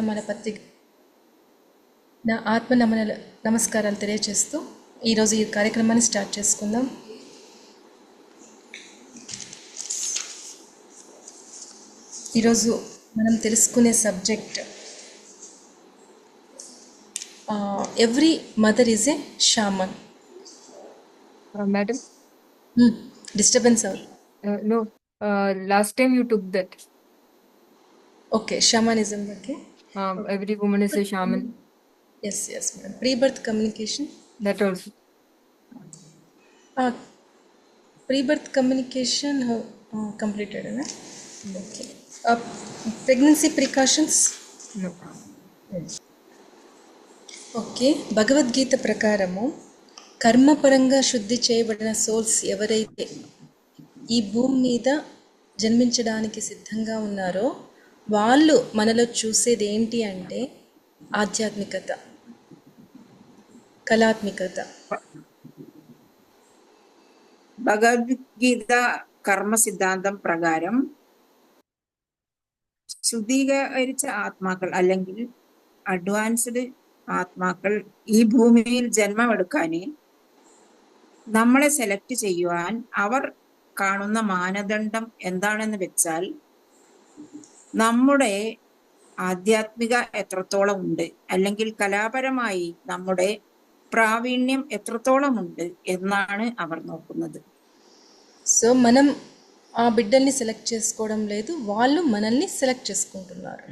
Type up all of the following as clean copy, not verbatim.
మన పత్రిక నా ఆత్మ నమస్కారాలు తెలియజేస్తూ ఈరోజు ఈ కార్యక్రమాన్ని స్టార్ట్ చేసుకుందాం. ఈరోజు మనం తెలుసుకునే subject every mother is a shaman. Madam, disturbance అవుతుంది. no, last time you took that. Okay, shamanism okay. Every woman is a shaman. Yes madam. Pre birth communication, That also. Pre birth communication completed. Okay. Pregnancy precautions. No. Okay. Bhagavad Gita ప్రకారము కర్మపరంగా శుద్ధి చేయబడిన souls ఎవరైతే ఈ భూమి మీద జన్మించడానికి సిద్ధంగా ఉన్నారో వాళ్ళు మనలో చూసేది ఏంటి అంటే ఆధ్యాత్మికత, కళాత్మికత. ഭഗവത്ഗീത കർമ്മ സിദ്ധാന്തം പ്രകാരം ശുദ്ധീകരിച്ച ആത്മാക്കൾ അല്ലെങ്കിൽ അഡ്വാൻസ്ഡ് ആത്മാക്കൾ ഈ ഭൂമിയിൽ ജന്മമെടുക്കാൻ നമ്മളെ സെലക്ട് ചെയ്യുവാൻ അവർ കാണുന്ന മാനദണ്ഡം എന്താണെന്ന് വെച്ചാൽ നമ്മുടെ ആധ്യാത്മിക എത്രത്തോളം ഉണ്ട് അല്ലെങ്കിൽ കലാപരമായി നമ്മുടെ പ്രാവീണ്യം എത്രത്തോളം ഉണ്ട് എന്നാണ് അവർ നോക്കുന്നത്. సో మనం ఆ బిడ్డల్ని సెలెక్ట్ చేసుకోవడం లేదు, వాళ్ళు మనల్ని సెలెక్ట్ చేసుకుంటున్నారు.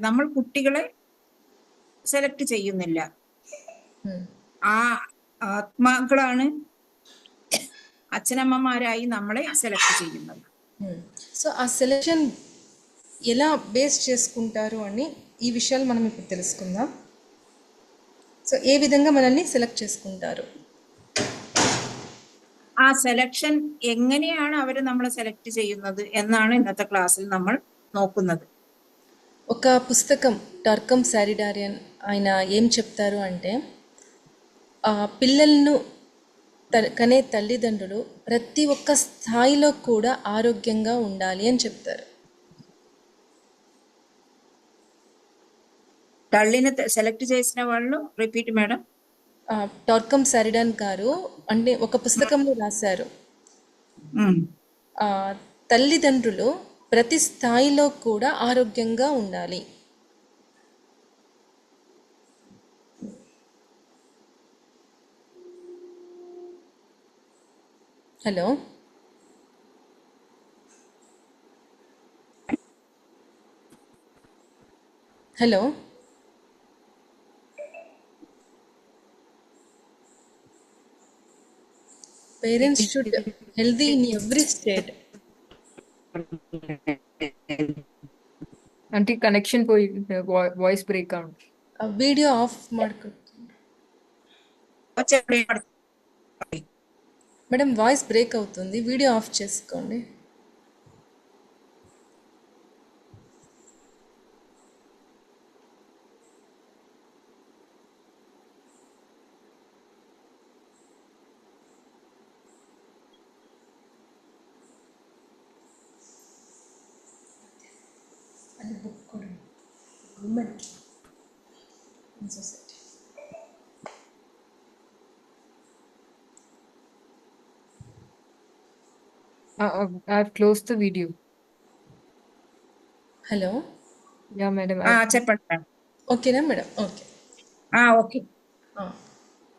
നമ്മൾ കുട്ടികളെ സെലക്ട് ചെയ്യുന്നില്ല. ആ ആത്മാക്കളാണ് అచ్చనమ్మమారాయి നമ്മളെ సెలెక్ట్ ചെയ്യുന്നത്. సో ఆ సెలెక్షన్ ఎలా బేస్ చేసుకుంటారు అని ఈ విషయాలు మనం ఇప్పుడు తెలుసుకుందాం. సో ఏ విధంగా మనల్ని సెలెక్ట్ చేసుకుంటారు, ആ സെലക്ഷൻ എങ്ങനെയാണ് അവർ നമ്മളെ సెలెక్ట్ ചെയ്യുന്നത് എന്നാണ് ഇന്നത്തെ ക്ലാസ്സിൽ നമ്മൾ നോക്കുന്നത്. ఒక పుస్తకం టార్కమ్ సారిడారియన్ ఆయన ఏం చెప్తారు అంటే పిల్లలను కనే తల్లిదండ్రులు ప్రతి ఒక్క స్థాయిలో కూడా ఆరోగ్యంగా ఉండాలి అని చెప్తారు. తల్లిని సెలెక్ట్ చేసిన వాళ్ళు రిపీట్ మేడం. టార్కమ్ సారిడాన్ గారు అంటే ఒక పుస్తకంలో రాశారు, తల్లిదండ్రులు ప్రతి స్థాయిలో కూడా ఆరోగ్యంగా ఉండాలి. Hello hello parents should healthy in every state. Auntie, connection పోయి voice break out. Video of ಮಾಡ್ಕೊ మేడం, వాయిస్ బ్రేక్ అవుతుంది, వీడియో ఆఫ్ చేసుకోండి. I've closed the video. Hello. Yeah, madam. చెప్పండి. ఓకేనా మేడం? ఓకే. ఓకే.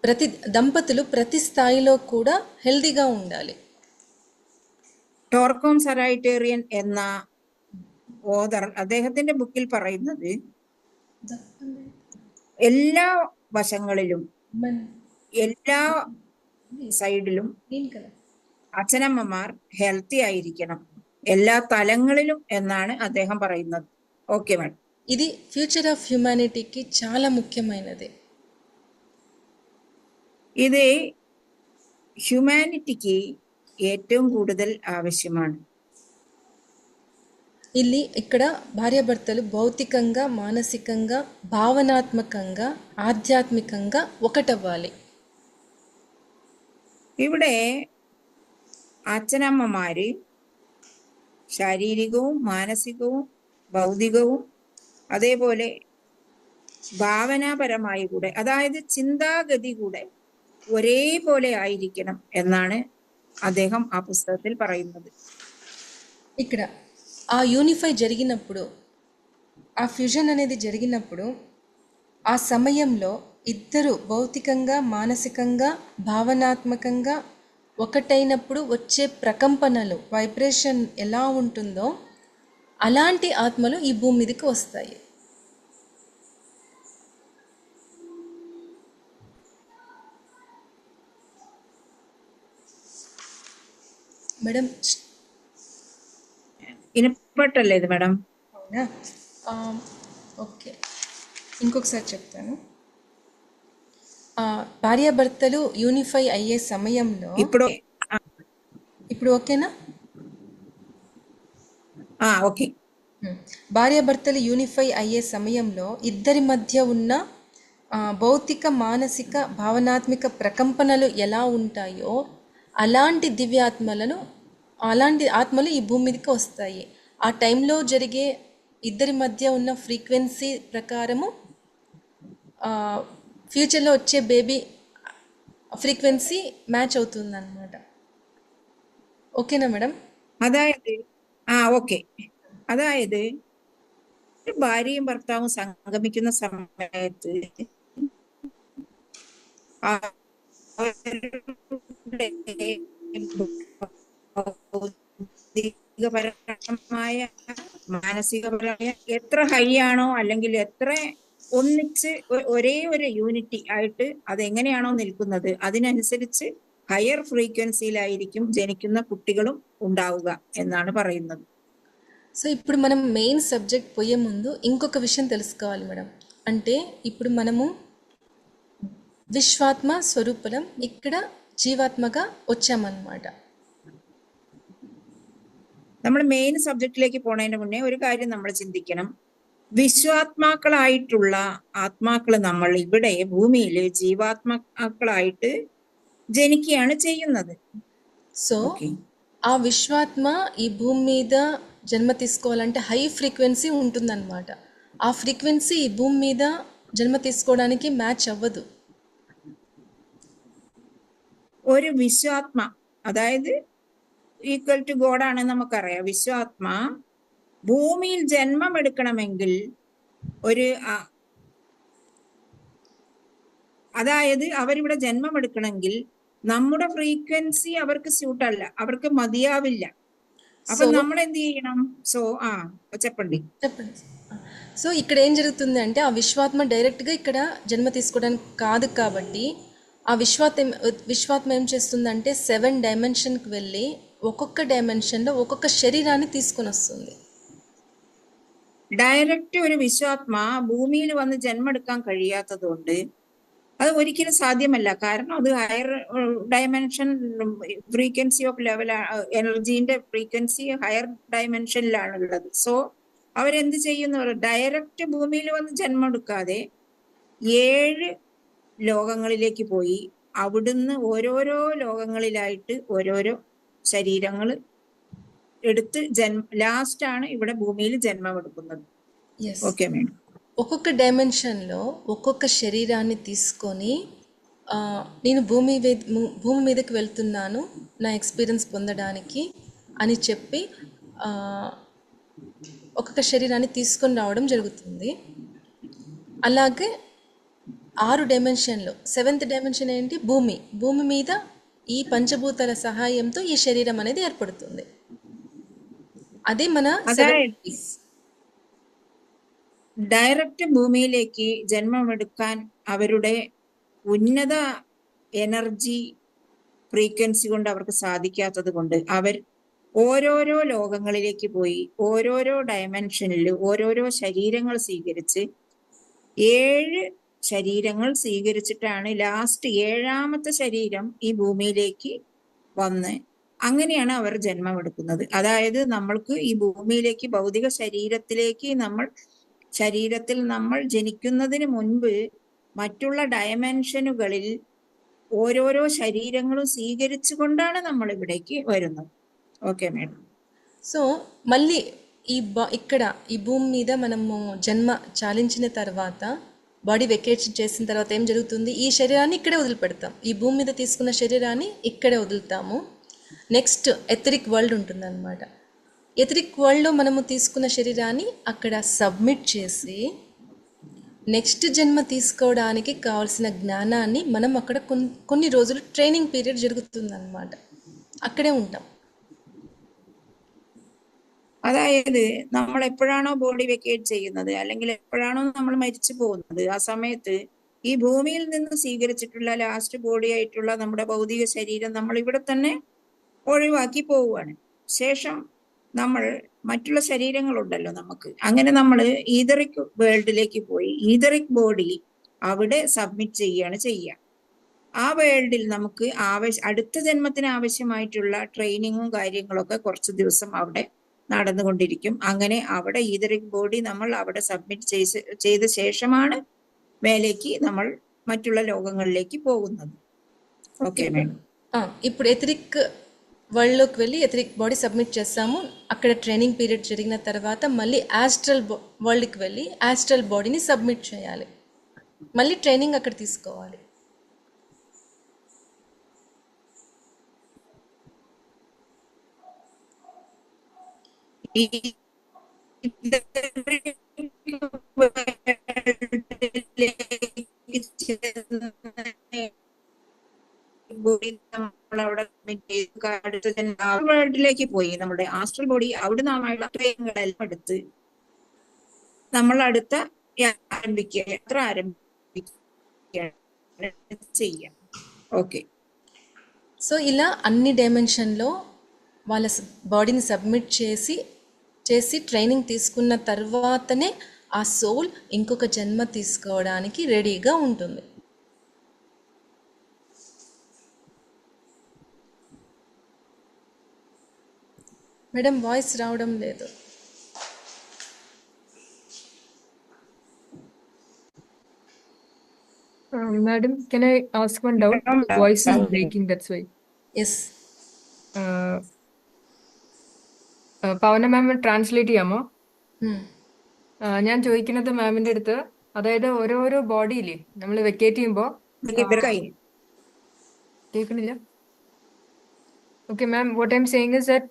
ప్రతి దంపతులు ప్రతి స్థాయిలో కూడా హెల్దీగా ఉండాలి. ടോർക്കോം സറൈറ്റേറിയൻ എന്ന ഓദർ അദ്ദേഹത്തിന്റെ ബുക്കിൽ പറയുന്നത് എല്ലാ വശങ്ങളിലും എല്ലാ സൈഡിലും അച്ഛനമ്മമാർ ഹെൽത്തി ആയിരിക്കണം, എല്ലാ തലങ്ങളിലും എന്നാണ് അദ്ദേഹം പറയുന്നത്. Okay madam. ఇది ఫ్యూచర్ ఆఫ్ హ్యూమానిటీకి చాలా ముఖ్యమైనది. ఇది హ్యూమానిటీకి ഏറ്റവും കൂടുതൽ ఆవశ్యമാണ്. ఇక్కడ భార్యాభర్తలు భౌతికంగా, మానసికంగా, భావనాత్మకంగా, ఆధ్యాత్మికంగా ఒకటవ్వాలి. ഇവിടെ അച്ഛനമ്മമാര് ശാരീരികവും മാനസികവും ഭൗതികവും അതേപോലെ ഭാവനാപരമായി കൂടെ, അതായത് ചിന്താഗതി കൂടെ ഒരേപോലെ ആയിരിക്കണം എന്നാണ് അദ്ദേഹം ఆ పుస్తకത്തിൽ പറയുന്നത്. ఇక్కడ ఆ యూనిఫై జరిగినప్పుడు, ఆ ఫ్యూజన్ అనేది జరిగినప్పుడు, ఆ సమయంలో ఇద్దరు భౌతికంగా మానసికంగా భావనాత్మకంగా ఒకటైనప్పుడు వచ్చే ప్రకంపనలు, వైబ్రేషన్ ఎలా ఉంటుందో అలాంటి ఆత్మలు ఈ భూమి మీదకి వస్తాయి. మేడం వినపట్టలేదు మేడం. అవునా? ఓకే, ఇంకొకసారి చెప్తాను. భార్యాభర్తలు యూనిఫై అయ్యే సమయంలో, ఇప్పుడు ఇప్పుడు ఓకేనా? ఓకే. భార్యాభర్తలు యూనిఫై అయ్యే సమయంలో ఇద్దరి మధ్య ఉన్న భౌతిక మానసిక భావనాత్మక ప్రకంపనలు ఎలా ఉంటాయో అలాంటి దివ్యాత్మలను, అలాంటి ఆత్మలు ఈ భూమి మీదకి వస్తాయి. ఆ టైంలో జరిగే ఇద్దరి మధ్య ఉన్న ఫ్రీక్వెన్సీ ప్రకారము ఫ్యూచర్లో వచ్చే బేబీ ఫ్రీక్వెన్సీ మ్యాచ్ అవుతుంది అన్నమాట. ఓకేనా మేడం? അതായത് ഓക്കെ, അതായത് ഭാര്യയും ഭർത്താവും സംഗമിക്കുന്ന സമയത്ത് ഭൗതികപരമായ മാനസികപരമായ എത്ര ഹൈ ആണോ അല്ലെങ്കിൽ എത്ര ഒന്നിച്ച് ഒരേ ഒരു യൂണിറ്റി ആയിട്ട് അതെങ്ങനെയാണോ നിൽക്കുന്നത് അതിനനുസരിച്ച് ഹയർ ഫ്രീക്വൻസിയിലായിരിക്കും ജനിക്കുന്ന കുട്ടികളും ഉണ്ടാവുക എന്നാണ് പറയുന്നത്. సో ఇప్పుడు మనం మెయిన్ సబ్జెక్ట్ పోయే ముందు ఇంకొక విషయం తెలుసుకోవాలి మేడం. అంటే ఇప్పుడు మనము విశ్వాత్మ స్వరూపం, ఇక్కడ జీవాత్మగా వచ్చామన్నమాట. നമ്മൾ മെയിൻ സബ്ജക്റ്റിലേക്ക് പോണതിന് മുന്നേ ഒരു കാര്യം നമ്മൾ ചിന്തിക്കണം. വിശ്വാത്മാക്കളായിട്ടുള്ള ആത്മാക്കള് നമ്മൾ ഇവിടെ ഭൂമിയിൽ ജീവാത്മാക്കളായിട്ട് ജനിക്കുകയാണ് ചെയ്യുന്നത്. సో ఆ విశ్వాత్మ ఈ భూమి మీద జన్మ తీసుకోవాలంటే హై ఫ్రీక్వెన్సీ ఉంటుందన్నమాట. ఆ ఫ్రీక్వెన్సీ ఈ భూమి మీద జన్మ తీసుకోవడానికి మ్యాచ్ అవ్వదు. ഒരു വിശ്വാത്മ, അതായത് ഈക്വൽ ടു ഗോഡ് ആണെന്ന് നമുക്കറിയാം. വിശ്വാത്മ ഭൂമിയിൽ ജന്മം എടുക്കണമെങ്കിൽ ഒരു അതായത് അവരിവിടെ ജന്മം എടുക്കണമെങ്കിൽ നമ്മുടെ ഫ്രീക്വൻസി അവർക്ക് സ്യൂട്ടല്ല, അവർക്ക് മതിയാവില്ല. അപ്പൊ നമ്മൾ എന്ത് ചെയ്യണം? సో చెప్పండి. సో ఇక్కడ ఏం జరుగుతుంది అంటే ఆ విశ్వాత్మ డైరెక్ట్గా ఇక్కడ జన్మ తీసుకోవడానికి కాదు కాబట్టి ఆ విశ్వాత్మ ఏం చేస్తుందంటే 7 డైమెన్షన్కి వెళ్ళి ఒక్కొక్క డైమెన్షన్లో ఒక్కొక్క శరీరాన్ని తీసుకొని వస్తుంది. ഡയറക്റ്റ് ഒരു വിശ്വാത്മ ഭൂമിയിൽ വന്ന് ജന്മം എടുക്കാൻ കഴിയാത്തത് കൊണ്ട് അത് ഒരിക്കലും സാധ്യമല്ല. കാരണം അത് higher dimension frequency of level, എനർജീന്റെ ഫ്രീക്വൻസി ഹയർ ഡയമെൻഷനിലാണ് ഉള്ളത്. സോ അവരെന്ത് ചെയ്യുന്നു? ഡയറക്റ്റ് ഭൂമിയിൽ വന്ന് ജന്മം എടുക്കാതെ 7 ലോകങ്ങളിലേക്ക് പോയി അവിടുന്ന് ഓരോരോ ലോകങ്ങളിലായിട്ട് ഓരോരോ ശരീരങ്ങൾ എടുത്ത് ലാസ്റ്റ് ആണ് ഇവിടെ ഭൂമിയിൽ ജന്മം എടുക്കുന്നത്. Okay madam. ఒక్కొక్క డైమెన్షన్లో ఒక్కొక్క శరీరాన్ని తీసుకొని నేను భూమి మీదకి వెళ్తున్నాను నా ఎక్స్పీరియన్స్ పొందడానికి అని చెప్పి ఒక్కొక్క శరీరాన్ని తీసుకొని రావడం జరుగుతుంది. అలాగే 6 డైమెన్షన్లో 7th డైమెన్షన్ ఏంటి? భూమి మీద ఈ పంచభూతాల సహాయంతో ఈ శరీరం అనేది ఏర్పడుతుంది. అదే మన ഡയറക്റ്റ് ഭൂമിയിലേക്ക് ജന്മമെടുക്കാൻ അവരുടെ ഉന്നത എനർജി ഫ്രീക്വൻസി കൊണ്ട് അവർക്ക് സാധിക്കാത്തത് കൊണ്ട് അവർ ഓരോരോ ലോകങ്ങളിലേക്ക് പോയി ഓരോരോ ഡയമെൻഷനിൽ ഓരോരോ ശരീരങ്ങൾ സ്വീകരിച്ച് 7 ശരീരങ്ങൾ സ്വീകരിച്ചിട്ടാണ് ലാസ്റ്റ് 7ാമത്തെ ശരീരം ഈ ഭൂമിയിലേക്ക് വന്ന് അങ്ങനെയാണ് അവർ ജന്മമെടുക്കുന്നത്. അതായത് നമ്മൾക്ക് ഈ ഭൂമിയിലേക്ക് ഭൗതിക ശരീരത്തിൽ നമ്മൾ ജനിക്കുന്നതിന് മുൻപ് മറ്റുള്ള ഡയമെൻഷനുകളിൽ ഓരോരോ ശരീരങ്ങളും സ്വീകരിച്ചു കൊണ്ടാണ് നമ്മൾ ഇവിടേക്ക് വരുന്നത്. Okay madam. సో మళ్ళీ ఇక్కడ ఈ భూమి మీద మనము జన్మ చాలించిన తర్వాత బాడీ వెకేషన్ చేసిన తర్వాత ఏం జరుగుతుంది, ఈ శరీరాన్ని ఇక్కడే వదిలిపెడతాం. ఈ భూమి మీద తీసుకున్న శరీరాన్ని ఇక్కడే వదులుతాము. నెక్స్ట్ ఎథరిక్ వరల్డ్ ఉంటుందన్నమాట. ఎథరిక్ వరల్డ్లో మనము తీసుకున్న శరీరాన్ని అక్కడ సబ్మిట్ చేసి నెక్స్ట్ జన్మ తీసుకోవడానికి కావాల్సిన జ్ఞానాన్ని మనం అక్కడ కొన్ని రోజులు ట్రైనింగ్ పీరియడ్ జరుగుతుందన్నమాట. അക്കടെ ഉണ്ടാവും. അതായത് നമ്മൾ എപ്പോഴാണോ ബോഡി വെക്കേറ്റ് ചെയ്യുന്നത് അല്ലെങ്കിൽ എപ്പോഴാണോ നമ്മൾ മരിച്ചു പോകുന്നത്, ആ സമയത്ത് ഈ ഭൂമിയിൽ നിന്ന് സ്വീകരിച്ചിട്ടുള്ള ലാസ്റ്റ് ബോഡി ആയിട്ടുള്ള നമ്മുടെ ഭൗതിക ശരീരം നമ്മൾ ഇവിടെ തന്നെ ഒഴിവാക്കി പോവുകയാണ്. ശേഷം നമ്മൾ മറ്റുള്ള ശരീരങ്ങളുണ്ടല്ലോ നമുക്ക്, അങ്ങനെ നമ്മൾ ഈതറിക് വേൾഡിലേക്ക് പോയി ഈതറിക് ബോഡി അവിടെ സബ്മിറ്റ് ചെയ്യുകയാണ് ചെയ്യുക. ആ വേൾഡിൽ നമുക്ക് അടുത്ത ജന്മത്തിന് ആവശ്യമായിട്ടുള്ള ട്രെയിനിങ്ങും കാര്യങ്ങളൊക്കെ കുറച്ച് ദിവസം അവിടെ നടന്നുകൊണ്ടിരിക്കും. അങ്ങനെ അവിടെ ഈതറിക് ബോഡി നമ്മൾ അവിടെ സബ്മിറ്റ് ചെയ്ത ശേഷമാണ് മേലേക്ക് നമ്മൾ మറ്റുള്ള లోకంలోకి പോകുന്നത്. Okay madam. ఇప్పుడు ఎథరిక్ వరల్డ్లోకి వెళ్ళి ఎథరిక్ బాడీ సబ్మిట్ చేస్తాము. అక్కడ ట్రైనింగ్ పీరియడ్ జరిగిన తర్వాత మళ్ళీ ఆస్ట్రల్ వరల్డ్కి వెళ్ళి ఆస్ట్రల్ బాడీని సబ్మిట్ చేయాలి. మళ్ళీ ట్రైనింగ్ అక్కడ తీసుకోవాలి. വേൾഡിലേക്ക് പോയി നമ്മുടെ ആസ്ട്രൽ ബോഡി അവിടെ നാമായുള്ള ട്രെയിനുകളെല്ലാം എടുത്ത് നമ്മൾ അടുത്ത യാത്ര ఆరంభిക്കുക ചെയ്യാം. ఓకే. సో ఇలా అన్ని డైమెన్షన్లో వాళ్ళ బాడీని సబ్మిట్ చేసి ట్రైనింగ్ తీసుకున్న తర్వాతనే ఆ సోల్ ఇంకొక జన్మ తీసుకోవడానికి రెడీగా ఉంటుంది. మేడం వాయిస్ రావడం లేదు. Madam, can I ask one doubt? The voice is breaking, that's why. Yes. Pavana ma'am translate ചെയ്യാമോ? ഞാൻ ചോദിക്കുന്നത് മാമിന്റെ അടുത്ത്, അതായത് ഓരോരോ ബോഡിയില് നമ്മൾ വെക്കേറ്റ് ചെയ്യുമ്പോ കേൾക്കണില്ല. Okay, ma'am, what I'm saying is that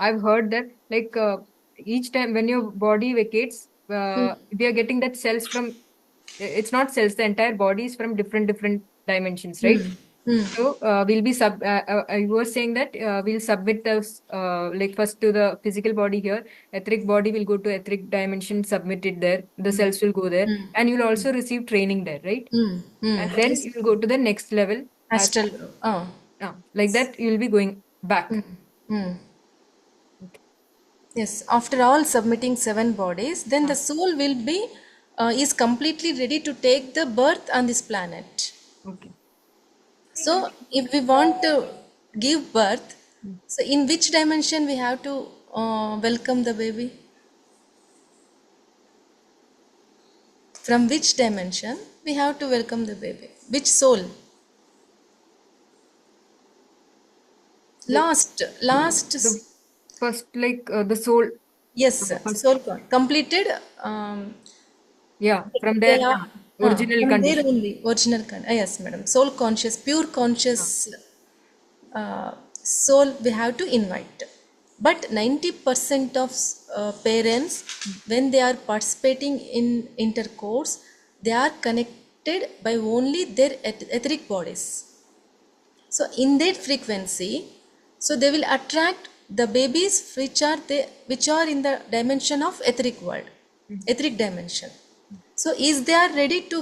I've heard that like each time when your body vacates, we are getting that cells from, it's not cells, the entire body is from different dimensions, right? So we'll be I was saying that we'll submit us like first to the physical body here, etheric body will go to etheric dimension, submit it there, the cells will go there, and you'll also receive training there, right? And then you'll go to the next level, astral. Like that you'll be going back. Okay. Yes, after all submitting 7 bodies, then the soul will be is completely ready to take the birth on this planet. Okay. So if we want to give birth, so in which dimension we have to welcome the baby? From which dimension we have to welcome the baby? Which soul? Last First, like the soul. Yes, soul completed. Yeah, from their original from condition. there only original yes madam, soul conscious, pure conscious soul we have to invite. But 90% of parents, when they are participating in intercourse, they are connected by only their etheric bodies. So in that frequency, so they will attract the babies which are in the dimension of etheric world, etheric dimension. So is they are ready to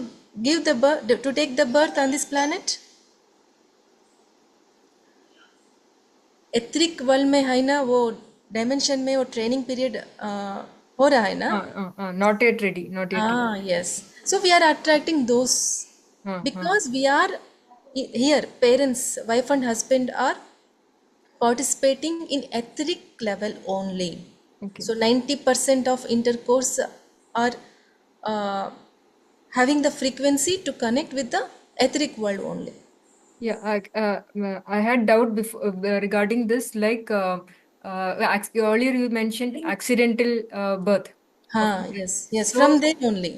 give the birth, to take the birth on this planet? etheric world में है ना वो dimension में वो training period हो रहा है ना? Not yet ready, not yet ready. Yes. So we are attracting those because we are here, parents, wife and husband are participating in etheric level only. Okay. So 90% of intercourse are having the frequency to connect with the etheric world only. Yeah, I had doubt before regarding this, like earlier you mentioned accidental birth. Yes, So, from there only.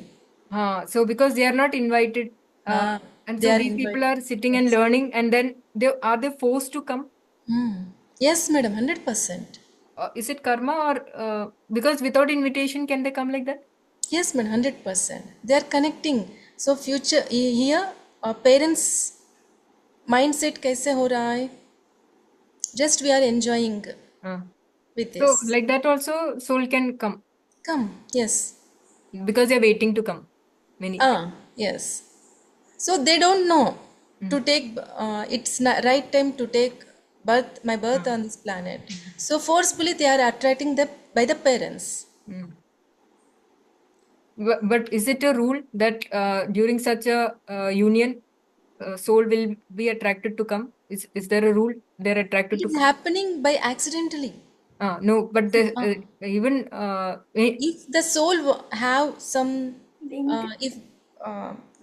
so because they are not invited, and They so are these people invited. are sitting and learning, and then they forced to come? Yes, madam, 100%. Is it karma, or because without invitation can they come like that? Yes, madam, 100%. They are connecting. So future here, parents mindset कैसे हो रहा है? Just we are enjoying Uh, with so this. like that also soul can come Come, yes. because they're waiting to come. Many. Yes. So they don't know to take. It's not right time to take my birth on this planet. So forcefully they are attracting by the parents. But is it a rule that during such a union, soul will be attracted to come? Is there a rule they're attracted It to is come? happening by accidentally. No, but the, even If the soul have some, if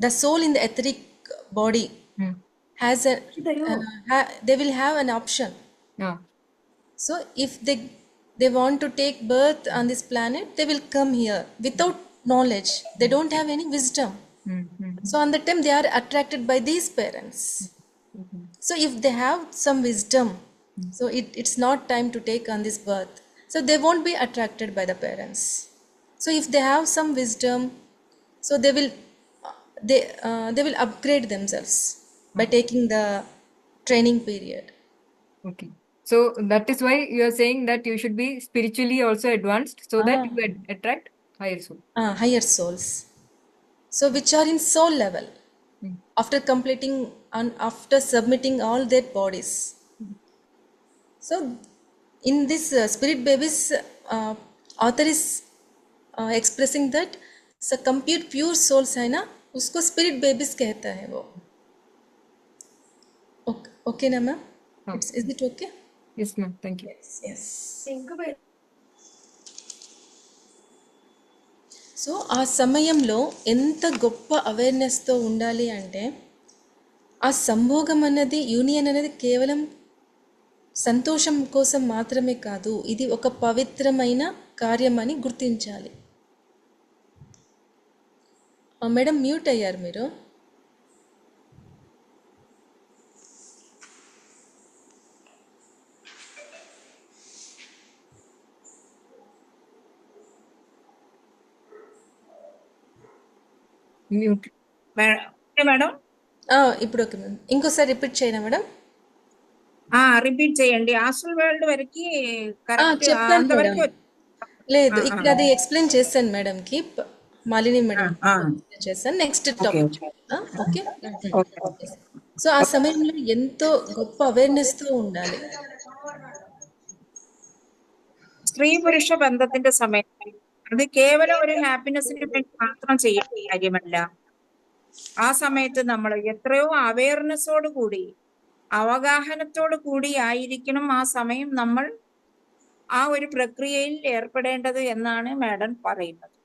the soul in the etheric body has a, they will have an option. yeah. So if they want to take birth on this planet, they will come here without knowledge. They don't have any wisdom. So on the time they are attracted by these parents. So if they have some wisdom, so it's not time to take on this birth. So they won't be attracted by the parents. So if they have some wisdom, so they will upgrade themselves by taking the training period. Okay. So that is why you are saying that you should be spiritually also advanced so that you attract higher soul. Higher souls. So which are in soul level after completing and after submitting all their bodies. So in this spirit babies, author is expressing that so compute pure souls है ना, उसको spirit babies कहता है वो. Okay ना ma'am? Is it okay? Yes, ma'am. Thank you. Yes. So ఆ సమయంలో ఎంత గొప్ప అవేర్నెస్తో ఉండాలి అంటే ఆ సంభోగం అన్నది యూనియన్ అనేది కేవలం సంతోషం కోసం మాత్రమే కాదు, ఇది ఒక పవిత్రమైన కార్యం అని గుర్తించాలి. మేడం మ్యూట్ అయ్యారు మీరు. Mute. మేడం ఇప్పుడు ఓకే మేడం, ఇంకోసారి రిపీట్ చేయనా మేడం? రిపీట్ చేయండి. హాస్టల్ వరల్డ్ వరకు కరెక్ట్ చెప్పాను అంతవరకు మేడం. లేదు, ఇక్కడ అది ఎక్స్ప్లెయిన్ చేశాను మేడంకి, మాలిని మేడం చేశాను. Next topic. ఓకే. సో ఆ సమయంలో ఎంతో గొప్ప అవేర్నెస్తో ఉండాలి. സ്ത്രീ പുരുഷ ബന്ധത്തിന്റെ സമയത്ത് അത് കേവലം ഒരു ഹാപ്പിനെസിന് വേണ്ടി മാത്രം ചെയ്യുന്ന കാര്യമല്ല. ആ സമയത്ത് നമ്മൾ എത്രയോ അവയർനെസ്സോട് കൂടി അവഗാഹനത്തോടു കൂടി ആയിരിക്കണം ആ സമയം നമ്മൾ ആ ഒരു പ്രക്രിയയിൽ ఏర్పడేంటది എന്നാണ് మేడం പറയുന്നത്.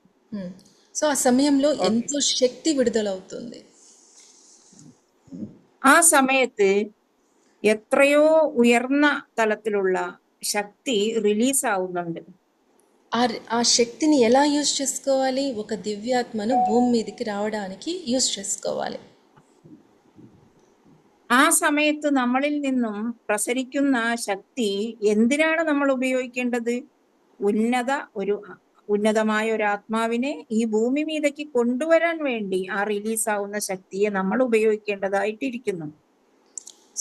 సో ఆ సమయంలో ఎంతో శక్తి విడుదలవుతుంది. ആ സമയത്ത് എത്രയോ ഉയർന്ന തലത്തിലുള്ള శక్తి రిలీజ్ ఆవుతుంది. ఆ శక్తిని ఎలా యూజ్ చేసుకోవాలి? ఒక దివ్యాత్మను భూమి మీదకి రావడానికి యూజ్ చేసుకోవాలి. ആ സമയത്ത് നമ്മളിൽ നിന്നും പ്രസരിക്കുന്ന ശക്തി എന്തിനാണ് നമ്മൾ ഉപയോഗിക്കേണ്ടത്? ഉന്നതമായ ഒരു ആത്മാവിനെ ഈ ഭൂമി മീതയ്ക്ക് കൊണ്ടുവരാൻ വേണ്ടി ആ റിലീസ് ആവുന്ന ശക്തിയെ നമ്മൾ ഉപയോഗിക്കേണ്ടതായിട്ടിരിക്കുന്നു.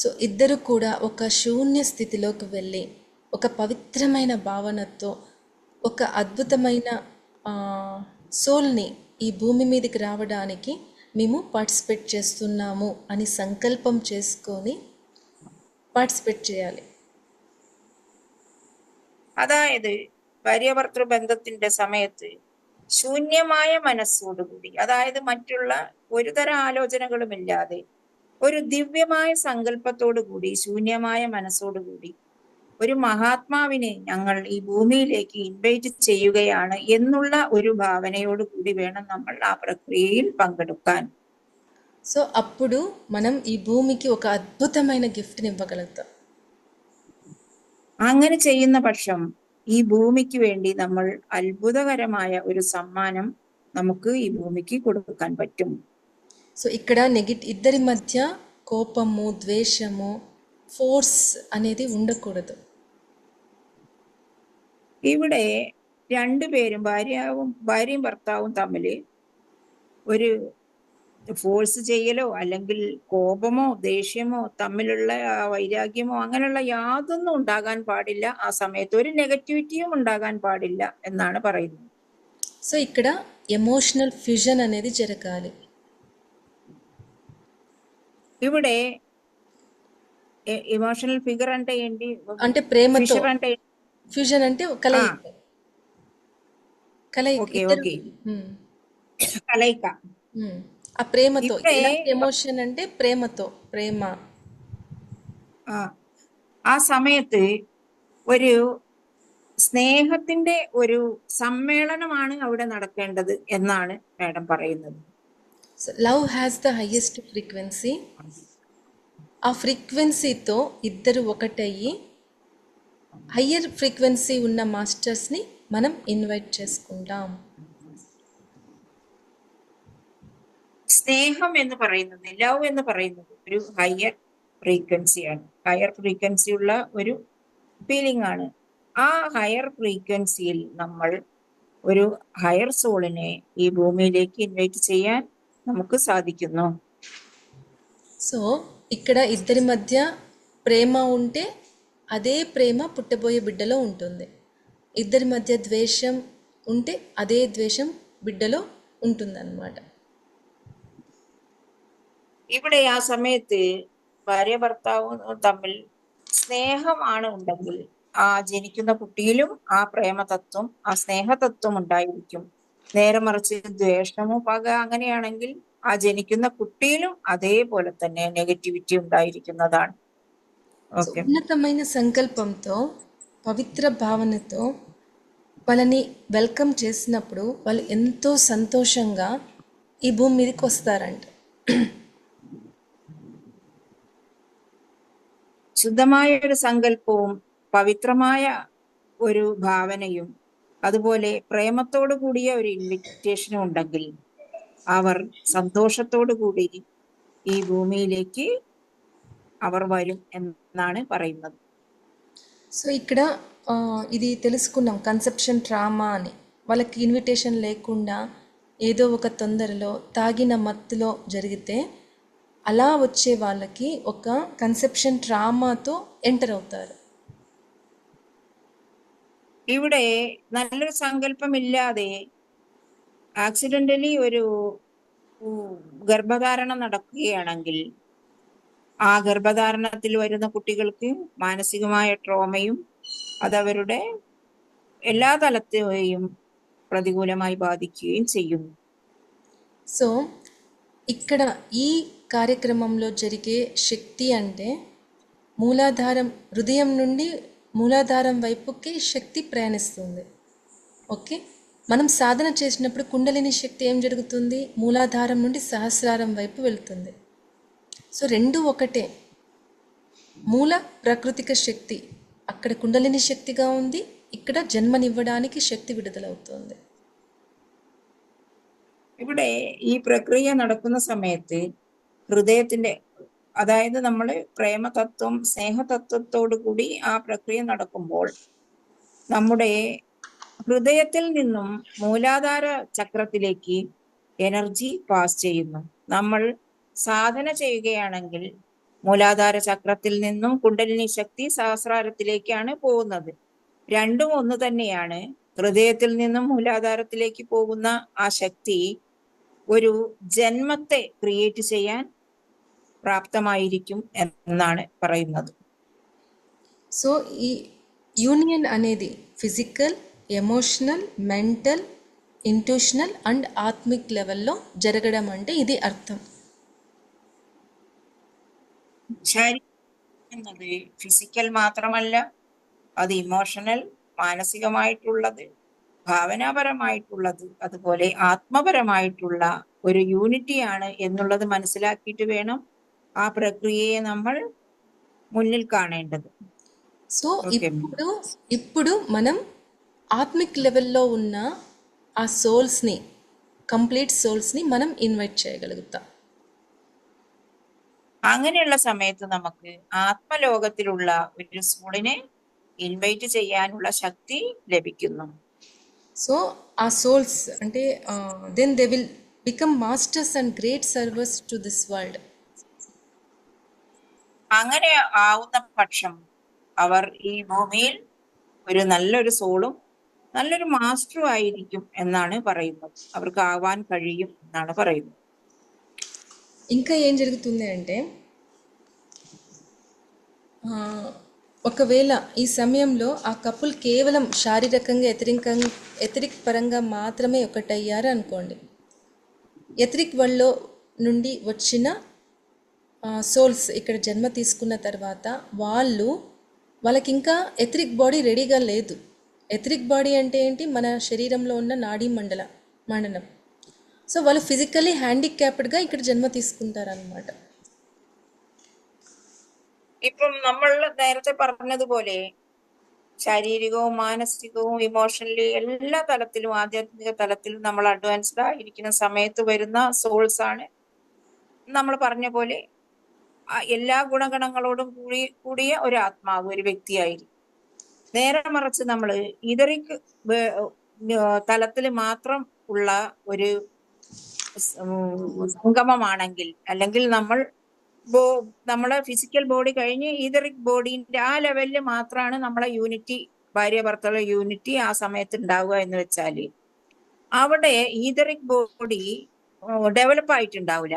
సో ఇద్దరు కూడా ఒక శూన్య స్థితిలోకి వెళ్ళి ఒక పవిత్రమైన భావనతో ఒక అద్భుతమైన సోల్ని ఈ భూమి మీదకి రావడానికి మేము పార్టిసిపేట్ చేస్తున్నాము అని సంకల్పం చేసుకొని పార్టిసిపేట్ చేయాలి. അതായത് ഭാര്യാഭർത്തൃ ബന്ധത്തിന്റെ സമയത്ത് ശൂന്യമായ മനസ്സോടുകൂടി, അതായത് മറ്റുള്ള ഒരു തരം ആലോചനകളുമില്ലാതെ ഒരു ദിവ്യമായ സങ്കല്പത്തോടു കൂടി, ശൂന്യമായ മനസ്സോടുകൂടി ഒരു മഹാത്മാവിനെ ഞങ്ങൾ ഈ ഭൂമിയിലേക്ക് ഇൻവൈറ്റ് ചെയ്യുകയാണ് എന്നുള്ള ഒരു ഭാവനയോട് കൂടി വേണം നമ്മൾ ആ പ്രക്രിയയിൽ പങ്കെടുക്കാൻ. సో అప్పుడు మనం ఈ భూమికి ఒక అద్భుతమైన గిఫ్ట్ని ఇవ్వగలుగుతాం. അങ്ങനെ ചെയ്യുന്ന പക്ഷം ഈ ഭൂമിക്ക് വേണ്ടി നമ്മൾ അത്ഭുതകരമായ ഒരു സമ്മാനം നമുക്ക് ഈ ഭൂമിക്ക് കൊടുക്കാൻ പറ്റും. సో ఇక్కడ ఇద్దరి మధ్య కోపము ద్వేషము ఫోర్స్ అనేది ఉండకూడదు. ഇവിടെ രണ്ടുപേരും ഭാര്യയും ഭർത്താവും തമ്മിൽ ഒരു ഫോഴ്സ് ചെയ്യലോ അല്ലെങ്കിൽ കോപമോ ദേഷ്യമോ തമ്മിലുള്ള വൈരാഗ്യമോ അങ്ങനെയുള്ള യാതൊന്നും ഉണ്ടാകാൻ പാടില്ല. ആ സമയത്ത് ഒരു നെഗറ്റിവിറ്റിയും ഉണ്ടാകാൻ പാടില്ല എന്നാണ് പറയുന്നത്. సో ఇక్కడ ఎమోషనల్ ఫ్యూజన్ అనేది జరగాలి. ഇവിടെ ఎమోషనల్ ఫిగర్ అంటే ఏంటి? అంటే ప్రేమతో. ఫిషర్ అంటే ఫ్యూజన్ అంటే కలయిక. ఓకే ఇద్దరు. ఓకే కలయిక. ఆ ప్రేమతో. ഇവിടെ ఎమోషన్ అంటే ప్రేమతో, ప్రేమ. ആ സമയത്ത് ഒരു സ്നേഹത്തിന്റെ ഒരു സമ്മേളനമാണ് അവിടെ നടക്കേണ്ടത് എന്നാണ് മാഡം പറയുന്നത്. Love has the highest frequency. ఆ ఫ్రీక్వెన్సీతో ఇద్దరు ఒకటయ్యి హయ్యర్ ఫ్రీక్వెన్సీ ఉన్న మాస్టర్స్ని మనం ఇన్వైట్ చేసుకుంటాం. സ്നേഹം എന്ന് പറയുന്നത്, ലവ് എന്ന് പറയുന്നത് ഒരു ഹയർ ഫ്രീക്വൻസിയാണ്. ഹയർ ഫ്രീക്വൻസി ഉള്ള ഒരു ഫീലിംഗ് ആണ്. ആ ഹയർ ഫ്രീക്വൻസിയിൽ നമ്മൾ ഒരു ഹയർ സോളിനെ ഈ ഭൂമിയിലേക്ക് ഇൻവൈറ്റ് ചെയ്യാൻ നമുക്ക് സാധിക്കുന്നു. సో ఇక్కడ ఇద్దరి మధ్య ప్రేమ ఉంటే అదే ప్రేమ పుట్టబోయే బిడ్డలో ఉంటుంది. ఇద్దరి మధ్య ద్వేషం ఉంటే అదే ద్వేషం బిడ్డలో ఉంటుందన్నమాట. ഇവിടെ ആ സമയത്ത് ഭാര്യ ഭർത്താവും തമ്മിൽ സ്നേഹമാണ് ഉണ്ടെങ്കിൽ ആ ജനിക്കുന്ന കുട്ടിയിലും ആ പ്രേമതത്വം, ആ സ്നേഹതത്വം ഉണ്ടായിരിക്കും. നേരെ മറിച്ച് ദ്വേഷമോ പക അങ്ങനെയാണെങ്കിൽ ആ ജനിക്കുന്ന കുട്ടിയിലും അതേപോലെ തന്നെ നെഗറ്റിവിറ്റി ഉണ്ടായിരിക്കുന്നതാണ്. ఓకే. ఉన్నతమైన సంకల్పంతో, పవిత్ర భావనతో వాళ్ళని వెల్కమ్ చేసినప్పుడు వాళ్ళు ఎంతో సంతోషంగా ఈ భూమి మీదకి వస్తారంట. ശുദ്ധമായ ഒരു സങ്കല്പവും പവിത്രമായ ഒരു ഭാവനയും അതുപോലെ പ്രേമത്തോടു കൂടിയ ഒരു ഇൻവിറ്റേഷനും ഉണ്ടെങ്കിൽ അവർ സന്തോഷത്തോടു കൂടി ഈ ഭൂമിയിലേക്ക് അവർ വരും എന്നാണ് പറയുന്നത്. సో ఇక్కడ ఇది తెలుసుకున్నాం, కన్సెప్షన్ ట్రామా అని. వాళ్ళకి ఇన్విటేషన్ లేకుండా ఏదో ఒక తొందరలో తాగిన మత్తులో జరిగితే అలా వచ్చే వాళ్ళకి ఒక కన్సెప్షన్ ట్రామాతో ఎంటర్ అవుతారు. ഇവിടെ നല്ലൊരു സങ്കല്പമില്ലാതെ ആക്സിഡന്റലി ഒരു ഗർഭധാരണം നടക്കുകയാണെങ്കിൽ ആ ഗർഭധാരണത്തിൽ വരുന്ന കുട്ടികൾക്ക് മാനസികമായ ട്രോമയും അതവരുടെ എല്ലാ തലത്തെയും പ്രതികൂലമായി ബാധിക്കുകയും ചെയ്യുന്നു. సో ఇక్కడ ఈ కార్యక్రమంలో జరిగే శక్తి అంటే మూలాధారం, హృదయం నుండి మూలాధారం వైపుకి శక్తి ప్రయాణిస్తుంది. ఓకే, మనం సాధన చేసినప్పుడు కుండలిని శక్తి ఏం జరుగుతుంది? మూలాధారం నుండి సహస్రారం వైపు వెళ్తుంది. సో రెండు ఒకటే. మూల ప్రాకృతిక శక్తి అక్కడ కుండలిని శక్తిగా ఉంది, ఇక్కడ జన్మనివ్వడానికి శక్తి విడుదలవుతుంది. ഇവിടെ ഈ പ്രക്രിയ നടക്കുന്ന സമയത്ത് ഹൃദയത്തിന്റെ, അതായത് നമ്മൾ പ്രേമതത്വം സ്നേഹതത്വത്തോടു കൂടി ആ പ്രക്രിയ നടക്കുമ്പോൾ നമ്മുടെ ഹൃദയത്തിൽ നിന്നും മൂലാധാര ചക്രത്തിലേക്ക് എനർജി പാസ് ചെയ്യുന്നു. നമ്മൾ സാധന ചെയ്യുകയാണെങ്കിൽ മൂലാധാര ചക്രത്തിൽ നിന്നും കുണ്ടലിനി ശക്തി സഹസ്രാരത്തിലേക്കാണ് പോകുന്നത്. രണ്ടും ഒന്ന് തന്നെയാണ്. ഹൃദയത്തിൽ നിന്നും മൂലാധാരത്തിലേക്ക് പോകുന്ന ആ ശക്തി ഒരു ജന്മത്തെ ക്രിയേറ്റ് ചെയ്യാൻ പ്രാപ്തമായിരിക്കും എന്നാണ് പറയുന്നത്. సో ఈ యూనియన్ అనేది physical, emotional, mental, intuitional and ఆత్మిక్ లెవెల్లో జరగడం అంటే ఇది అర్థం. എന്നത് ഫിസിക്കൽ മാത്രമല്ല, അത് ഇമോഷണൽ, മാനസികമായിട്ടുള്ളത്, ഭാവനാപരമായിട്ടുള്ളത്, അതുപോലെ ആത്മപരമായിട്ടുള്ള ഒരു യൂണിറ്റിയാണ് എന്നുള്ളത് മനസ്സിലാക്കിയിട്ട് വേണം ആ പ്രക്രിയയെ നമ്മൾ മുന്നിൽ കാണേണ്ടത്. సో ఓకే ఇప్పుడు మనం ఆత్మిక్ లెవెల్లో ఉన్న ఆ సోల్స్ని, కంప్లీట్ సోల్స్ని మనం ఇన్వైట్ చేయగలుగుతాం. അങ്ങനെയുള്ള സമയത്ത് നമുക്ക് ആത്മലോകത്തിലുള്ള ഒരു സോളിനെ ഇൻവൈറ്റ് ചെയ്യാനുള്ള ശക്തി ലഭിക്കുന്നു. సో ఆ సోల్స్ అంటే then they will become masters and great servers to this world. അങ്ങനെ ആവുന്ന പക്ഷം അവർ ഈ ഭൂമിയിൽ ഒരു നല്ലൊരു സോളും നല്ലൊരു മാസ്റ്ററും ആയിരിക്കും എന്നാണ് പറയുന്നത്. അവർക്ക് ആവാൻ കഴിയും എന്നാണ് പറയുന്നത്. ఇంకా ఏం జరుగుతుంది అంటే ఒకవేళ ఈ సమయంలో ఆ కపుల్ కేవలం శారీరకంగా ఎథరిక్ పరంగా మాత్రమే ఒకటయ్యారు అనుకోండి. ఎథరిక్ వరల్డ్లో నుండి వచ్చిన సోల్స్ ఇక్కడ జన్మ తీసుకున్న తర్వాత వాళ్ళకి ఇంకా ఎథరిక్ బాడీ రెడీగా లేదు. ఎథరిక్ బాడీ అంటే ఏంటి? మన శరీరంలో ఉన్న నాడీ మండలం. సో వాళ్ళు ఫిజికలీ హ్యాండిక్యాప్డ్గా ఇక్కడ జన్మ తీసుకుంటారనమాట. ഇപ്പം നമ്മൾ നേരത്തെ പറഞ്ഞതുപോലെ ശാരീരികവും മാനസികവും ഇമോഷണലി എല്ലാ തലത്തിലും ആധ്യാത്മിക തലത്തിലും നമ്മൾ അഡ്വാൻസ്ഡ് ആയിരിക്കുന്ന സമയത്ത് വരുന്ന സോൾസ് ആണ് നമ്മൾ പറഞ്ഞ പോലെ എല്ലാ ഗുണഗണങ്ങളോടും കൂടിയ ഒരു ആത്മാവ്, ഒരു വ്യക്തിയായിരിക്കും. നേരെ മറിച്ച് നമ്മൾ ഇതറിക്ക് തലത്തിൽ മാത്രം ഉള്ള ഒരു സംഗമമാണെങ്കിൽ, അല്ലെങ്കിൽ നമ്മളെ ഫിസിക്കൽ ബോഡി കഴിഞ്ഞ് ഈതറിക് ബോഡിന്റെ ആ ലെവലിൽ മാത്രമാണ് നമ്മളെ യൂണിറ്റി, ഭാര്യ ഭർത്താവ് യൂണിറ്റി ആ സമയത്ത് ഉണ്ടാവുക എന്ന് വെച്ചാല് അവിടെ ഈതറിക് ബോഡി ഡെവലപ്പ് ആയിട്ടുണ്ടാവില്ല.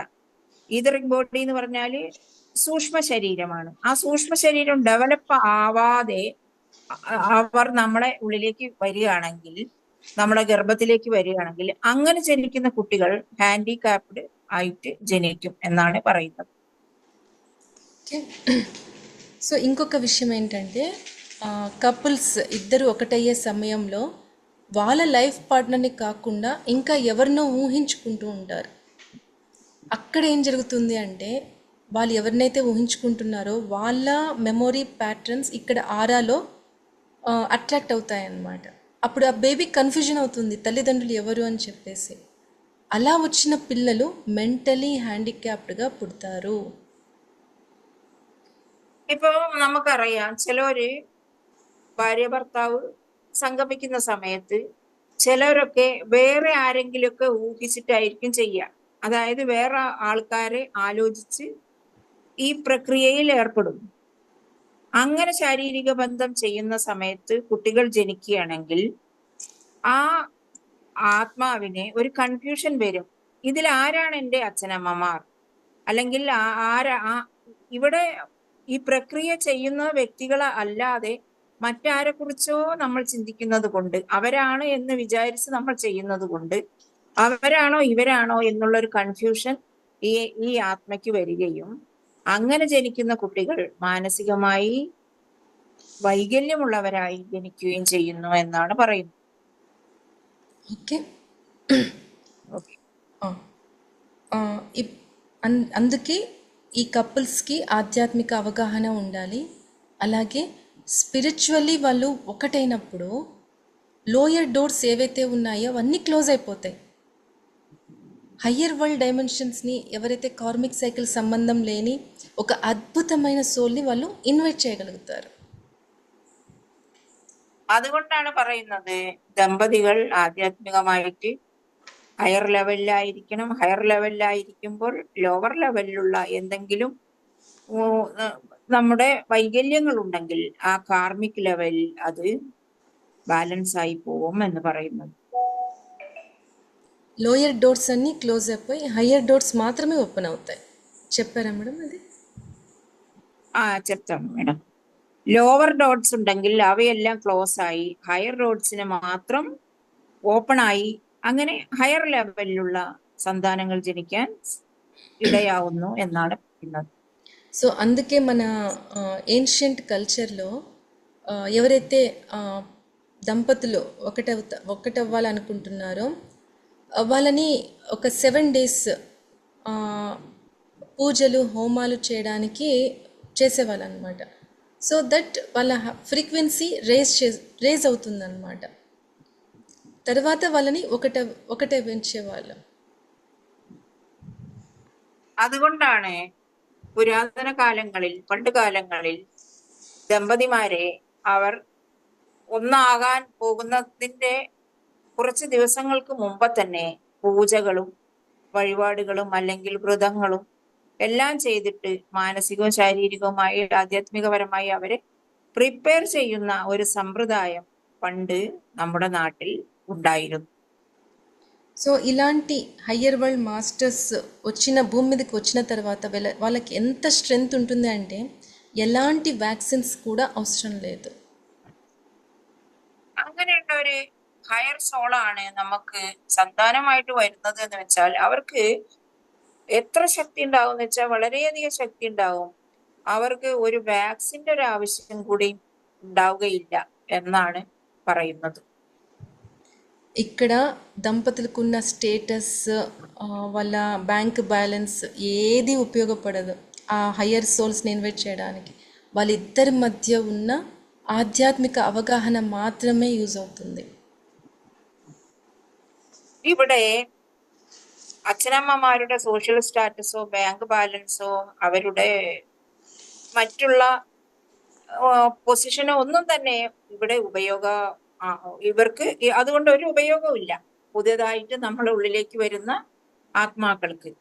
ഈതറിക് ബോഡി എന്ന് പറഞ്ഞാല് സൂക്ഷ്മ ശരീരമാണ്. ആ സൂക്ഷ്മ ശരീരം ഡെവലപ്പ് ആവാതെ അവർ നമ്മളെ ഉള്ളിലേക്ക് വരികയാണെങ്കിൽ, നമ്മുടെ ഗർഭത്തിലേക്ക് വരികയാണെങ്കിൽ, അങ്ങനെ ജനിക്കുന്ന കുട്ടികൾ ഹാൻഡികാപ്ഡ് ആയിട്ട് ജനിക്കും എന്നാണ് പറയുന്നത്. ఓకే. సో ఇంకొక విషయం ఏంటంటే కపుల్స్ ఇద్దరు ఒకటయ్యే సమయంలో వాళ్ళ లైఫ్ పార్ట్నర్ని కాకుండా ఇంకా ఎవరినో ఊహించుకుంటూ ఉంటారు. అక్కడ ఏం జరుగుతుంది అంటే వాళ్ళు ఎవరినైతే ఊహించుకుంటున్నారో వాళ్ళ మెమొరీ ప్యాటర్న్స్ ఇక్కడ ఆరాలో అట్రాక్ట్ అవుతాయన్నమాట. అప్పుడు ఆ బేబీ కన్ఫ్యూజన్ అవుతుంది తల్లిదండ్రులు ఎవరు అని చెప్పేసి. అలా వచ్చిన పిల్లలు మెంటలీ హ్యాండిక్యాప్డ్గా పుడతారు. ഇപ്പൊ നമുക്കറിയാം, ചിലര് ഭാര്യ ഭർത്താവ് സംഗമിക്കുന്ന സമയത്ത് ചിലരൊക്കെ വേറെ ആരെങ്കിലുമൊക്കെ ഊഹിച്ചിട്ടായിരിക്കും ചെയ്യുക. അതായത് വേറെ ആൾക്കാരെ ആലോചിച്ച് ഈ പ്രക്രിയയിൽ ഏർപ്പെടും. അങ്ങനെ ശാരീരിക ബന്ധം ചെയ്യുന്ന സമയത്ത് കുട്ടികൾ ജനിക്കുകയാണെങ്കിൽ ആ ആത്മാവിന് ഒരു കൺഫ്യൂഷൻ വരും. ഇതിൽ ആരാണ് എൻ്റെ അച്ഛനമ്മമാർ, അല്ലെങ്കിൽ ഇവിടെ ഈ പ്രക്രിയ ചെയ്യുന്ന വ്യക്തികളെ അല്ലാതെ മറ്റാരെ കുറിച്ചോ നമ്മൾ ചിന്തിക്കുന്നത് കൊണ്ട്, അവരാണ് എന്ന് വിചാരിച്ച് നമ്മൾ ചെയ്യുന്നത് കൊണ്ട് അവരാണോ ഇവരാണോ എന്നുള്ളൊരു കൺഫ്യൂഷൻ ഈ ആത്മയ്ക്ക് വരികയും അങ്ങനെ ജനിക്കുന്ന കുട്ടികൾ മാനസികമായി വൈകല്യമുള്ളവരായി ജനിക്കുകയും ചെയ്യുന്നു എന്നാണ് പറയുന്നത്. ఓకే. ఓకే. అందుకే ఈ కపుల్స్కి ఆధ్యాత్మిక అవగాహన ఉండాలి. అలాగే స్పిరిచువల్లీ వాళ్ళు ఒకటైనప్పుడు లోయర్ డోర్స్ ఏవైతే ఉన్నాయో అవన్నీ క్లోజ్ అయిపోతాయి. హయ్యర్ వరల్డ్ డైమెన్షన్స్ని, ఎవరైతే కార్మిక్ సైకిల్ సంబంధం లేని ఒక అద్భుతమైన సోల్ని వాళ్ళు ఇన్వైట్ చేయగలుగుతారు. അതുകൊണ്ടാണ് പറയുന്നത് ദമ്പതികൾ ആധ്യാത്മികമായിട്ട് ഹയർ ലെവലിലായിരിക്കണം. ഹയർ ലെവലിലായിരിക്കുമ്പോൾ ലോവർ ലെവലിലുള്ള എന്തെങ്കിലും നമ്മുടെ വൈകല്യങ്ങൾ ഉണ്ടെങ്കിൽ ആ കാർമിക് ലെവലിൽ അത് ബാലൻസ് ആയി പോവും എന്ന് പറയുന്നത്. లోయర్ డోర్స్ అన్నీ క్లోజ్ అయిపోయి హయ్యర్ డోర్స్ మాత్రమే ఓపెన్ అవుతాయి. చెప్పారా మేడం అది? చెప్తాను మేడం. ലോവർ ഡോട്ട്സ് ഉണ്ടെങ്കിൽ അവയെല്ലാം ക്ലോസ് ആയി ഹയർ ഡോട്ട്സിന് മാത്രം ഓപ്പൺ ആയി, അങ്ങനെ ഹയർ ലെവലിലുള്ള సంతానങ്ങൾ జనిക്കാൻ ఇడయావును എന്നാണ് പറയുന്നത്. సో అందుకే మన ఏన్షియంట్ కల్చర్లో ఎవరైతే దంపతులు ఒకటవ్వాలనుకుంటున్నారో వాళ్ళని ఒక 7 days పూజలు హోమాలు చేయడానికి చేసేవాళ్ళు అనమాట. సో దట్ వాళ్ళ ఫ్రీక్వెన్సీ రేజ్ అవుతుందన్నమాట. తర్వాత వాళ్ళని ఒకటే పెంచేవాళ్ళు. അതുകൊണ്ടാണ് പുരാതന കാലങ്ങളിൽ, പണ്ട് കാലങ്ങളിൽ ദമ്പതിമാരെ അവർ ഒന്നാകാൻ പോകുന്നതിന്റെ കുറച്ച് ദിവസങ്ങൾക്ക് മുമ്പ് തന്നെ പൂജകളും വഴിപാടുകളും അല്ലെങ്കിൽ വ്രതങ്ങളും എല്ലാം ചെയ്തിട്ട് മാനസികവും ശാരീരികവുമായി ആധ്യാത്മികപരമായി അവരെ പ്രിപ്പയർ ചെയ്യുന്ന ഒരു സമ്പ്രദായം പണ്ട് നമ്മുടെ നാട്ടിൽ ഉണ്ടായിരുന്നു. సో ఇలాంటి హయ్యర్ వరల్డ్ మాస్టర్స్ భూమి మీదకి వచ్చిన తర్వాత వాళ్ళకి ఎంత స్ట్రెంగ్త్ ఉంటుంది అంటే ఎలాంటి వ్యాక్సిన్స్ కూడా అవసరం లేదు. അങ്ങനെയുള്ള ഒരു ഹയർ സോളാണ് നമുക്ക് സന്താനമായിട്ട് വരുന്നത് എന്ന് വെച്ചാൽ അവർക്ക് എത്ര ശക്തി ഉണ്ടാവും എന്ന് വെച്ചാൽ വളരെയധികം ശക്തി ഉണ്ടാവും. അവർക്ക് ഒരു വാക്സിന്റെ ഒരു ആവശ്യം കൂടി ഉണ്ടാവുകയില്ല എന്നാണ് പറയുന്നത്. ఇక్కడ దంపతులకున్న స్టేటస్, వాళ్ళ బ్యాంక్ బ్యాలెన్స్ ఏది ఉపయోగపడదు ఆ హయ్యర్ సోల్స్ని ఇన్వైట్ చేయడానికి. వాళ్ళిద్దరి మధ్య ఉన్న ఆధ్యాత్మిక అవగాహన మాత్రమే యూజ్ అవుతుంది. ഇവിടെ അച്ഛനമ്മമാരുടെ സോഷ്യൽ സ്റ്റാറ്റസോ ബാങ്ക് ബാലൻസോ അവരുടെ മറ്റുള്ള പൊസിഷനോ ഒന്നും തന്നെ ഇവിടെ ഇവർക്ക് അതുകൊണ്ട് ഒരു ഉപയോഗവും ഇല്ല. പുതിയതായിട്ട് നമ്മളെ ഉള്ളിലേക്ക് വരുന്ന ആത്മാക്കൾക്ക്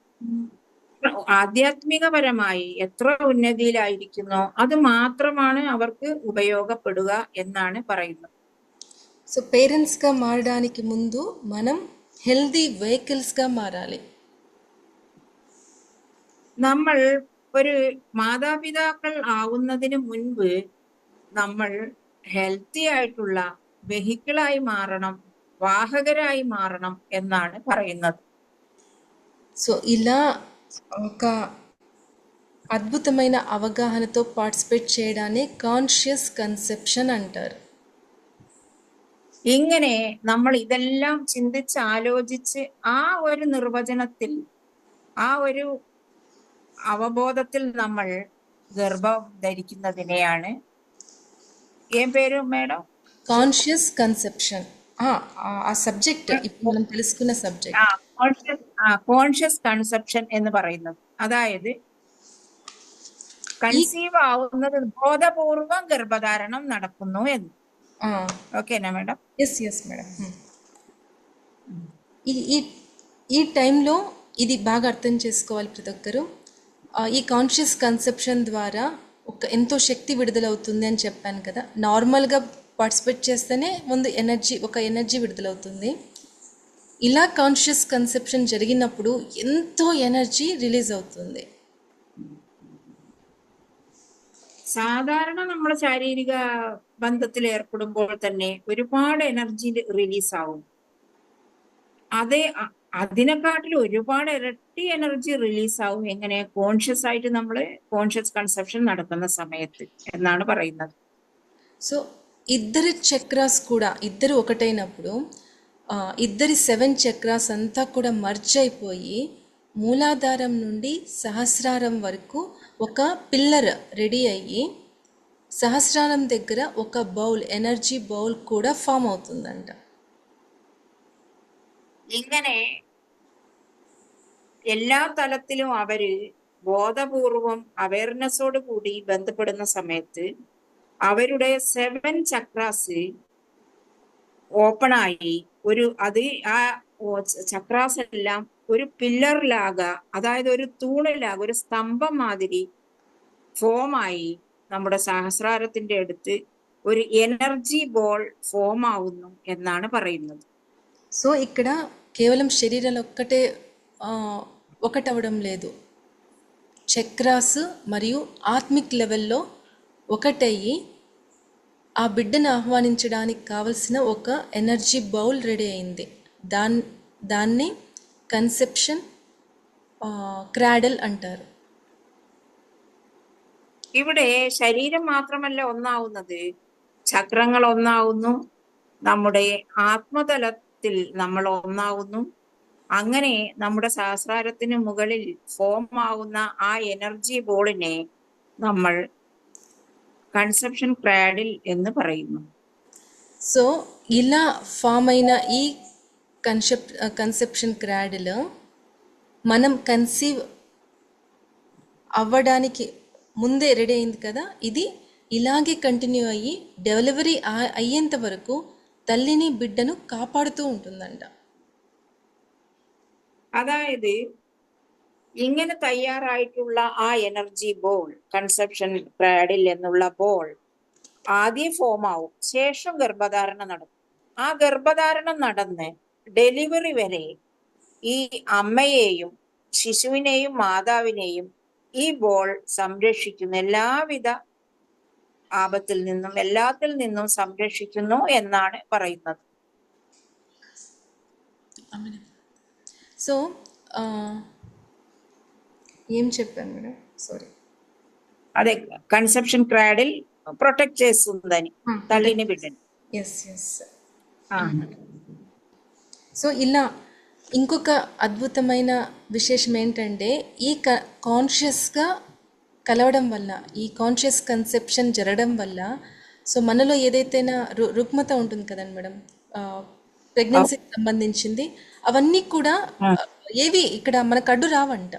ആധ്യാത്മികപരമായി എത്ര ഉന്നതിയിലായിരിക്കുന്നോ അത് മാത്രമാണ് അവർക്ക് ഉപയോഗപ്പെടുക എന്നാണ് പറയുന്നത്. సో పేరెంట్స్గా మారడానికి ముందు మనం హెల్దీ వెహికల్స్గా మారాలి. നമ്മൾ ഒരു മാതാപിതാക്കൾ ആവുന്നതിന് മുൻപ് നമ്മൾ ഹെൽത്തി ആയിട്ടുള്ള വെഹിക്കിളായി മാറണം, വാഹകരായി മാറണം എന്നാണ് പറയുന്നത്. సో ఇలా ఒక అద్భుతమైన అవగాహనతో పార్టిసిపేట్ చేయడాన్ని కాన్షియస్ కన్సెప్షన్ అంటారు. ഇങ്ങനെ നമ്മൾ ഇതെല്ലാം ചിന്തിച്ച് ആലോചിച്ച് ആ ഒരു നിർവചനത്തിൽ, ആ ഒരു അവബോധത്തിൽ നമ്മൾ ഗർഭം ധരിക്കുന്നതിനെയാണ് ఏం పేరు మేడం? Conscious conception. ఆ సబ్జెక్ట్ ఇప్పుడు మనం తెలుసుకున్న సబ్జెక్ట్ കോൺഷ്യസ് കൺസെപ്ഷൻ എന്ന് പറയുന്നത്. അതായത് കൺസീവ് ആവുന്നത് ബോധപൂർവം ഗർഭധാരണം നടക്കുന്നു എന്ന്. ఓకేనా మేడం? Yes madam. ఈ టైంలో ఇది బాగా అర్థం చేసుకోవాలి ప్రతి ఒక్కరు. ఈ కాన్షియస్ కన్సెప్షన్ ద్వారా ఎంతో శక్తి విడుదలవుతుంది అని చెప్పాను కదా. నార్మల్గా పార్టిసిపేట్ చేస్తేనే ముందు ఎనర్జీ విడుదలవుతుంది. ఇలా కాన్షియస్ కన్సెప్షన్ జరిగినప్పుడు ఎంతో ఎనర్జీ రిలీజ్ అవుతుంది. സാധാരണ നമ്മൾ ശാരീരിക ബന്ധത്തിൽ ഏർപ്പെടുമ്പോൾ തന്നെ ഒരുപാട് എനർജി റിലീസ് ആവും. അതിനെക്കാട്ടിൽ ഒരുപാട് ഇരട്ടി എനർജി റിലീസ് ആവും. എങ്ങനെ? കോൺഷ്യസ് ആയിട്ട് നമ്മൾ കോൺഷ്യസ് കൺസെപ്ഷൻ നടക്കുന്ന സമയത്ത് എന്നാണ് പറയുന്നത്. సో ఇద్దరి చక్రాస్ కూడా ఇద్దరు ఒకటైనప్పుడు ఇద్దరి 7 చక్రాస్ అంతా కూడా మర్జ్ అయిపోయి మూలాధారం నుండి సహస్రారం వరకు ఒక పిల్లర్ రెడీ అయ్యి సహస్రారం దగ్గర ఒక ఎనర్జీ బౌల్ కూడా ఫామ్ అవుతుందంట. ഇങ്ങനെ എല്ലാ തലത്തിലും അവര് ബോധപൂർവം അവയർനെസ്സോട് കൂടി ബന്ധപ്പെടുന്ന സമയത്ത് അവരുടെ 7 ചക്രാസ് ഓപ്പണായി ആ ചക്രാസ് എല്ലാം ഒരു പില്ലറിലാക, അതായത് ഒരു തൂണിലാക, ഒരു സ്തംഭം മാതിരി ഫോമായി നമ്മുടെ സഹസ്രാരത്തിന്റെ അടുത്ത് ഒരു എനർജി ബോൾ ഫോം ఆవును എന്നാണ് പറയുന്നത്. సో ఇక్కడ కేవలం శరీరాలు ఒకటవడం లేదు. చక్రాస్ మరియు ఆత్మిక్ లెవెల్లో ఒకటయ్యి ఆ బిడ్డను ఆహ్వానించడానికి కావలసిన ఒక ఎనర్జీ బౌల్ రెడీ అయింది. దాన్ని కన్సెప్షన్ క్రాడల్ అంటారు. ഇവിടെ ശരീരം മാത്രമല്ല ഒന്നാവുന്നത്, ചക്രങ്ങൾ ഒന്നാവുന്നു, നമ്മുടെ ആത്മതലത്തിൽ നമ്മൾ ഒന്നാവുന്നു. അങ്ങനെ നമ്മുടെ സഹസ്രാരത്തിന് മുകളിൽ ഫോം ആവുന്ന ആ എനർജി ബോളിനെ നമ്മൾ കൺസെപ്ഷൻ ക്രാഡിൽ എന്ന് പറയുന്നു. సో ఇలా ఫామ్ అయిన ఈ కన్సెప్షన్ క్రాడ్లో మనం కన్సీవ్ అవ్వడానికి ముందే రెడీ అయింది కదా, ఇది ఇలాగే కంటిన్యూ అయ్యి డెలివరీ అయ్యేంత వరకు తల్లిని బిడ్డను కాపాడుతూ ఉంటుందంట. അതായത് ഇങ്ങനെ തയ്യാറായിട്ടുള്ള ആ എനർജി ബോൾ, കൺസെപ്ഷൻ ക്രാഡിൽ എന്നുള്ള ബോൾ ആദ്യം ഫോം ആവും, ശേഷം ഗർഭധാരണം നടക്കും. ആ ഗർഭധാരണം നടന്ന് ഡെലിവറി വരെ ഈ അമ്മയെയും ശിശുവിനെയും മാതാവിനെയും ഈ ബോൾ സംരക്ഷിക്കുന്നു. എല്ലാവിധ ആപത്തിൽ നിന്നും എല്ലാത്തിൽ നിന്നും സംരക്ഷിക്കുന്നു എന്നാണ് പറയുന്നത്. సో ఏం చెప్పాను మేడం, సారీ. అదే కన్సెప్షన్ క్రాడిల్ ప్రొటెక్ట్ చేస్తుందని తల్లిని బిడ్డని. Yes yes. సో ఇలా ఇంకొక అద్భుతమైన విశేషం ఏంటంటే ఈ కాన్షియస్గా కలవడం వల్ల, ఈ కాన్షియస్ కన్సెప్షన్ జరగడం వల్ల, సో మనలో ఏదైతేనా రుగ్మత ఉంటుంది కదండి మేడం, ప్రెగ్నెన్సీకి సంబంధించింది, అవన్నీ కూడా ఏవి ఇక్కడ మనకు అడ్డు రావంట.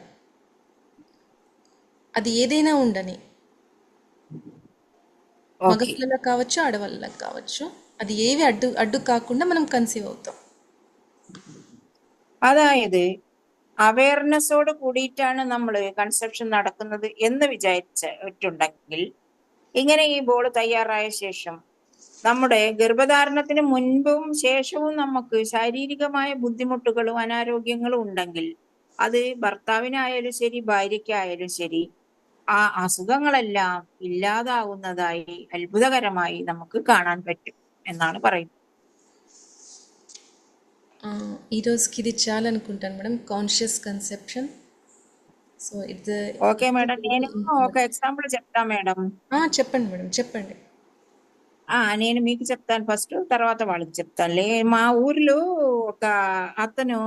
అది ఏదైనా ఉండని, మగపిల్లలకు కావచ్చు ఆడవాళ్ళకి కావచ్చు, అది ఏవి అడ్డు కాకుండా మనం కన్సీవ్ అవుతాం. അതായത് അവയർനെസ്സോട് കൂടിയിട്ടാണ് നമ്മൾ കൺസെപ്ഷൻ നടക്കുന്നത് എന്ന് വിചാരിച്ചിട്ടുണ്ടെങ്കിൽ, ഇങ്ങനെ ഈ ബോൾ തയ്യാറായ ശേഷം നമ്മുടെ ഗർഭധാരണത്തിന് മുൻപും ശേഷവും നമുക്ക് ശാരീരികമായ ബുദ്ധിമുട്ടുകളും അനാരോഗ്യങ്ങളും ഉണ്ടെങ്കിൽ അത് ഭർത്താവിനായാലും ശരി ഭാര്യയ്ക്കായാലും ശരി ആ അസുഖങ്ങളെല്ലാം ഇല്ലാതാവുന്നതായി അത്ഭുതകരമായി നമുക്ക് കാണാൻ പറ്റും എന്നാണ് പറയുന്നത്. ఈ రోజుకి ఇది చాలా అనుకుంటాను మేడం, కాన్షియస్ కన్సెప్షన్. సో ఇది ఓకే మేడం, నేను ఒక ఎగ్జాంపుల్ చెప్తా మేడం. చెప్పండి మేడం, చెప్పండి. నేను మీకు చెప్తాను ఫస్ట్, తర్వాత వాళ్ళకి చెప్తానులే. మా ఊర్లో ఒక అతను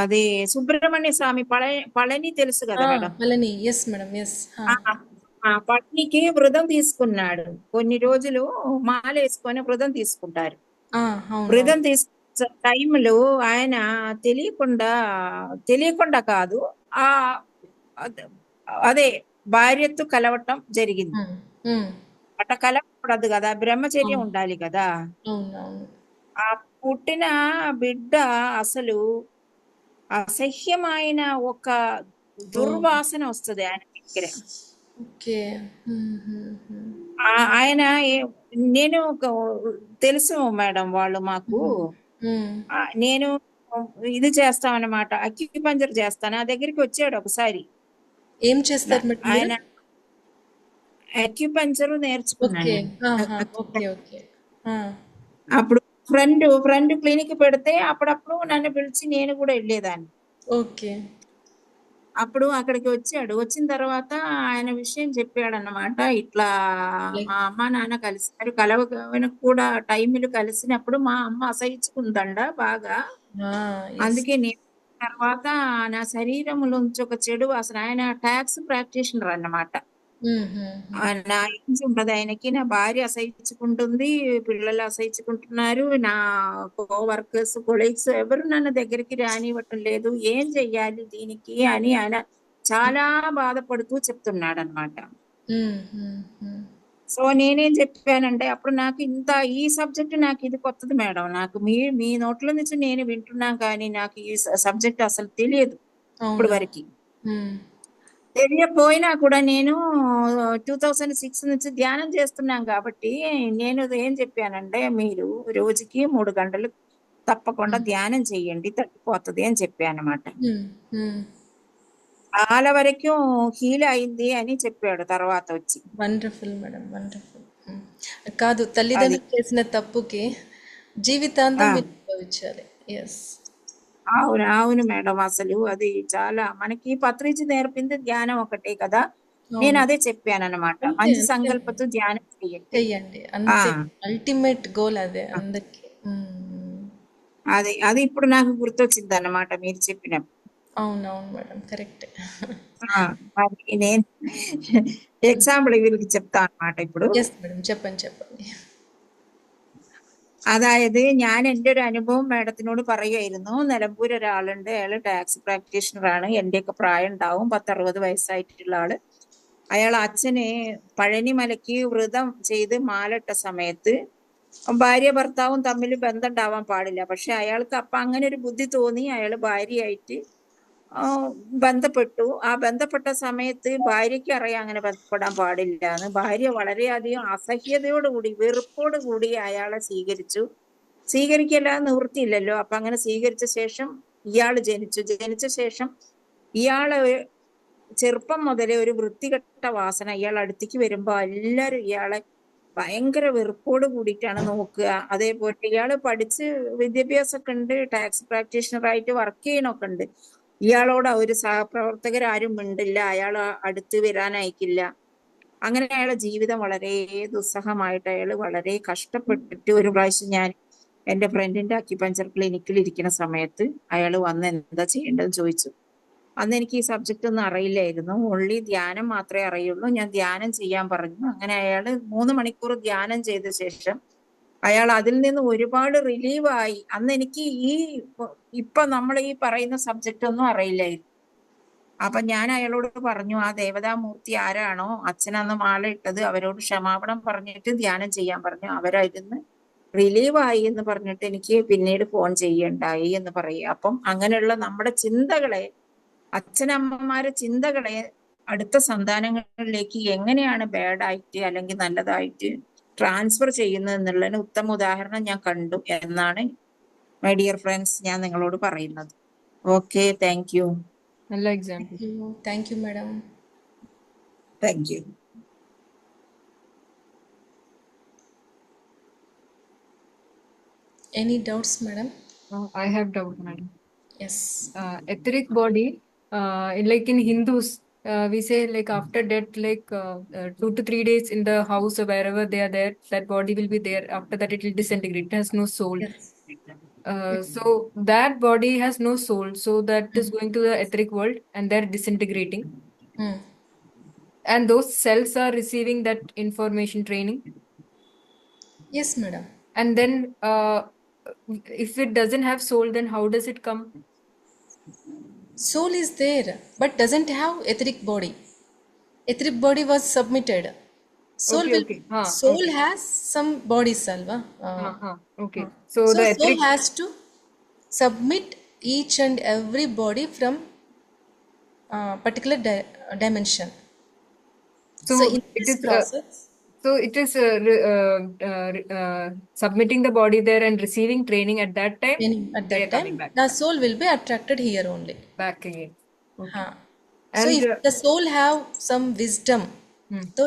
అది సుబ్రహ్మణ్య స్వామి పళని తెలుసు కదా madam, Palani. Yes madam, yes. పళనికి వ్రతం తీసుకున్నాడు. కొన్ని రోజులు మాల వేసుకొని వ్రతం తీసుకుంటారు. వ్రతం తీసుకున్న టైంలో ఆయన తెలియకుండా కాదు, అదే భార్యతో కలవటం జరిగింది. అట్ట కలవకూడదు కదా, బ్రహ్మచర్యం ఉండాలి కదా. ఆ పుట్టిన బిడ్డ అసలు అసహ్యమైన ఒక దుర్వాసన వస్తుంది ఆయన దగ్గర. ఆయన నేను తెలుసు మేడం వాళ్ళు మాకు, నేను ఇది చేస్తామన్నమాట, అక్యుపంజర్ చేస్తాను. ఆ దగ్గరికి వచ్చాడు ఒకసారి. ఏం చేస్తారు ఆయన? అక్యుపంజర్ నేర్చుకున్నాను. అప్పుడు ఫ్రెండ్ క్లినిక్ పెడితే అప్పుడప్పుడు నన్ను పిలిచి నేను కూడా వెళ్ళేదాన్ని. ఓకే. అప్పుడు అక్కడికి వచ్చాడు. వచ్చిన తర్వాత ఆయన విషయం చెప్పాడన్నమాట. ఇట్లా మా అమ్మ నాన్న కలిసారు, కలవడానికి కూడా టైంలు కలిసినప్పుడు మా అమ్మ అసహించుకుందండ బాగా. అందుకే నేను తర్వాత నా శరీరంలోంచి ఒక చెడు వాసన. ఆయన ట్యాక్స్ ప్రాక్టీషనర్ అన్నమాట. నా ఏజ్ ఉంటది ఆయనకి. నా భార్య అసహించుకుంటుంది, పిల్లలు అసహించుకుంటున్నారు, నా కోవర్కర్స్ కొలీగ్స్ ఎవరు నన్ను దగ్గరికి రానివ్వటం లేదు, ఏం చెయ్యాలి దీనికి అని ఆయన చాలా బాధపడుతూ చెప్తున్నాడు అనమాట. సో నేనేం చెప్పానంటే, అప్పుడు నాకు ఈ సబ్జెక్ట్ నాకు ఇది కొత్తది మేడం, నాకు మీ నోట్ల నుంచి నేను వింటున్నా కానీ నాకు ఈ సబ్జెక్ట్ అసలు తెలియదు ఇప్పుడు వరకు. తెలియకపోయినా కూడా నేను 2006 నుంచి ధ్యానం చేస్తున్నాం కాబట్టి నేను ఏం చెప్పానంటే, మీరు రోజుకి 3 గంటలు తప్పకుండా ధ్యానం చెయ్యండి, తగ్గిపోతుంది అని చెప్పాను అనమాట. చాలా వరకు హీల్ అయింది అని చెప్పాడు తర్వాత వచ్చి. Wonderful madam, wonderful. కాదు, తల్లిదండ్రులు చేసిన తప్పుకి జీవితాంతం అనుభవించాలి. ఎస్, అవును మేడం. అసలు అది చాలా మనకి పత్రిజీ నేర్పింది ధ్యానం ఒకటే కదా, నేను అదే చెప్పాను అనమాట. మంచి సంకల్పంతో ధ్యానం చెయ్యండి, అంతే. అల్టిమేట్ గోల్ అదే అందరికి. అది ఇప్పుడు నాకు గుర్తొచ్చింది అన్నమాట మీరు చెప్పినప్పుడు. అవునవును మేడం, కరెక్ట్. మరి నేను ఎగ్జాంపుల్ వీళ్ళకి చెప్తా అన్నమాట ఇప్పుడు. ఎస్ మేడం, చెప్పండి చెప్పండి. അതായത് ഞാൻ എൻ്റെ ഒരു അനുഭവം മാഡത്തിനോട് പറയുമായിരുന്നു. നിലമ്പൂർ ഒരാളുണ്ട്, അയാള് ടാക്സ് പ്രാക്ടീഷണറാണ്, എന്റെയൊക്കെ പ്രായം ഉണ്ടാവും, 10-60 വയസ്സായിട്ടുള്ള ആള്. അയാൾ അച്ഛന് പഴനിമലയ്ക്ക് വ്രതം ചെയ്ത് മാലിട്ട സമയത്ത് ഭാര്യ ഭർത്താവും തമ്മിൽ ബന്ധം ഉണ്ടാവാൻ പാടില്ല. പക്ഷെ അയാൾക്ക് അപ്പൊ അങ്ങനെ ഒരു ബുദ്ധി തോന്നി, അയാള് ഭാര്യയായിട്ട് ബന്ധപ്പെട്ടു. ആ ബന്ധപ്പെട്ട സമയത്ത് ഭാര്യയ്ക്ക് അറിയാം അങ്ങനെ ബന്ധപ്പെടാൻ പാടില്ല എന്ന്. ഭാര്യ വളരെയധികം അസഹ്യതയോടുകൂടി, വെറുപ്പോടുകൂടി അയാളെ സ്വീകരിച്ചു. സ്വീകരിക്കല്ലാതെ നിവൃത്തിയില്ലല്ലോ. അപ്പൊ അങ്ങനെ സ്വീകരിച്ച ശേഷം ഇയാള് ജനിച്ചു. ജനിച്ച ശേഷം ഇയാള് ചെറുപ്പം മുതലേ ഒരു വൃത്തികെട്ട വാസന. ഇയാൾ അടുത്തേക്ക് വരുമ്പോ എല്ലാരും ഇയാളെ ഭയങ്കര വെറുപ്പോട് കൂടിയിട്ടാണ് നോക്കുക. അതേപോലെ ഇയാള് പഠിച്ച് വിദ്യാഭ്യാസമൊക്കെ ഉണ്ട്, ടാക്സ് പ്രാക്ടീഷണറായിട്ട് വർക്ക് ചെയ്യണമൊക്കെ ഉണ്ട്. ഇയാളോട് ഒരു സഹപ്രവർത്തകരാരും മിണ്ടില്ല, അയാൾ അടുത്ത് വരാൻ അയക്കില്ല. അങ്ങനെ അയാളുടെ ജീവിതം വളരെ ദുസ്സഹമായിട്ട് അയാൾ വളരെ കഷ്ടപ്പെട്ടിട്ട് ഒരു പ്രാവശ്യം ഞാൻ എന്റെ ഫ്രണ്ടിന്റെ അക്യുപഞ്ചർ ക്ലിനിക്കിൽ ഇരിക്കുന്ന സമയത്ത് അയാൾ വന്ന് എന്താ ചെയ്യേണ്ടതെന്ന് ചോദിച്ചു. അന്ന് എനിക്ക് ഈ സബ്ജക്റ്റ് ഒന്നും അറിയില്ലായിരുന്നു, ഓൺലി ധ്യാനം മാത്രമേ അറിയുള്ളൂ. ഞാൻ ധ്യാനം ചെയ്യാൻ പറഞ്ഞു. അങ്ങനെ അയാൾ 3 മണിക്കൂർ ധ്യാനം ചെയ്ത ശേഷം അയാൾ അതിൽ നിന്ന് ഒരുപാട് റിലീവായി. അന്ന് എനിക്ക് ഇപ്പൊ നമ്മൾ ഈ പറയുന്ന സബ്ജക്റ്റ് ഒന്നും അറിയില്ലായിരുന്നു. അപ്പൊ ഞാൻ അയാളോട് പറഞ്ഞു, ആ ദേവതാമൂർത്തി ആരാണോ അച്ഛനന്ന് മാല ഇട്ടത് അവരോട് ക്ഷമാപണം പറഞ്ഞിട്ട് ധ്യാനം ചെയ്യാൻ പറഞ്ഞു. അവരായിരുന്നു റിലീവായി എന്ന് പറഞ്ഞിട്ട് എനിക്ക് പിന്നീട് ഫോൺ ചെയ്യണ്ടായി എന്ന് പറയും. അപ്പം അങ്ങനെയുള്ള നമ്മുടെ ചിന്തകളെ, അച്ഛനമ്മമാരെ ചിന്തകളെ അടുത്ത സന്താനങ്ങളിലേക്ക് എങ്ങനെയാണ് ബാഡായിട്ട് അല്ലെങ്കിൽ നല്ലതായിട്ട് ട്രാൻസ്ഫർ ചെയ്യുന്നത് എന്നുള്ളതിന് ഉത്തമ ഉദാഹരണം ഞാൻ കണ്ടു എന്നാണ് മൈ ഡിയർ ഫ്രണ്ട്സ് ഞാൻ നിങ്ങളോട് പറയുന്നത്. Okay, thank you. നല്ല example. Thank you madam. Thank you. Any doubts madam? I have doubt, madam. Yes. Etheric body, like in Hindus, we say like after death, like 2 to 3 days in the house or wherever they are there, that body will be there. After that, it will disintegrate. It has no soul. Yes. So that body has no soul. So that is going to the etheric world and they're disintegrating. Hmm. And those cells are receiving that information training. Yes madam. And then if it doesn't have soul, then how does it come? Soul is there but doesn't have etheric body. Etheric body was submitted. Soul Okay, will okay. soul Okay. has some bodies alva. Okay. So So the soul etheric, has to submit each and every body from particular dimension. so So in it this is process, so it is submitting the body there and receiving training at that time. at They that are time coming back the soul will be attracted here only. back again. Okay. So And if the soul have some wisdom, hmm. so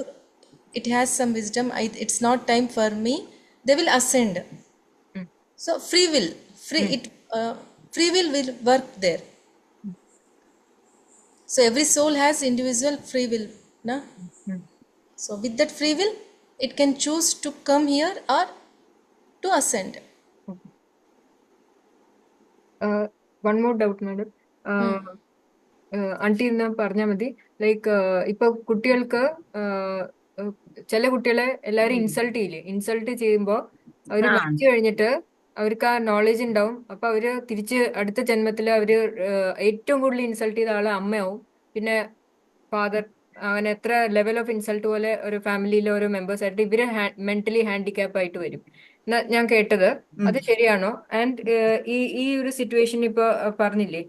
it has some wisdom, it's not time for me, they will ascend. Hmm. So free will, free will work there. So every soul has individual free will, na? Hmm. So with that free will, it can choose to come here or to ascend. Okay. One more doubt, madam. Aunty എന്നാ പറഞ്ഞാൽ മതി. Like ഇപ്പൊ കുട്ടികൾക്ക് ചില കുട്ടികളെ എല്ലാവരും insult ചെയ്യില്ലേ? Insult ചെയ്യുമ്പോൾ അവര് ആ മരിച്ചു കഴിഞ്ഞിട്ട് അവർക്ക് ആ നോളജ് ഉണ്ടാവും. അപ്പൊ അവര് തിരിച്ച് അടുത്ത ജന്മത്തിൽ അവര് ഏറ്റവും കൂടുതൽ ഇൻസൾട്ട് ചെയ്ത ആള് അമ്മയാവും, പിന്നെ ഫാദർ. അങ്ങനെ എത്ര ലെവൽ ഓഫ് ഇൻസൾട്ട് പോലെ ഒരു ഫാമിലിയിലെ ഓരോ മെമ്പേഴ്സ് ആയിട്ട് ഇവര് മെന്റലി ഹാൻഡിക്യാപ്പ് ആയിട്ട് വരും ഞാൻ കേട്ടത്. അത് ശരിയാണോ? ആൻഡ് ഈ ഒരു സിറ്റുവേഷൻ ഇപ്പൊ പറഞ്ഞില്ലേ,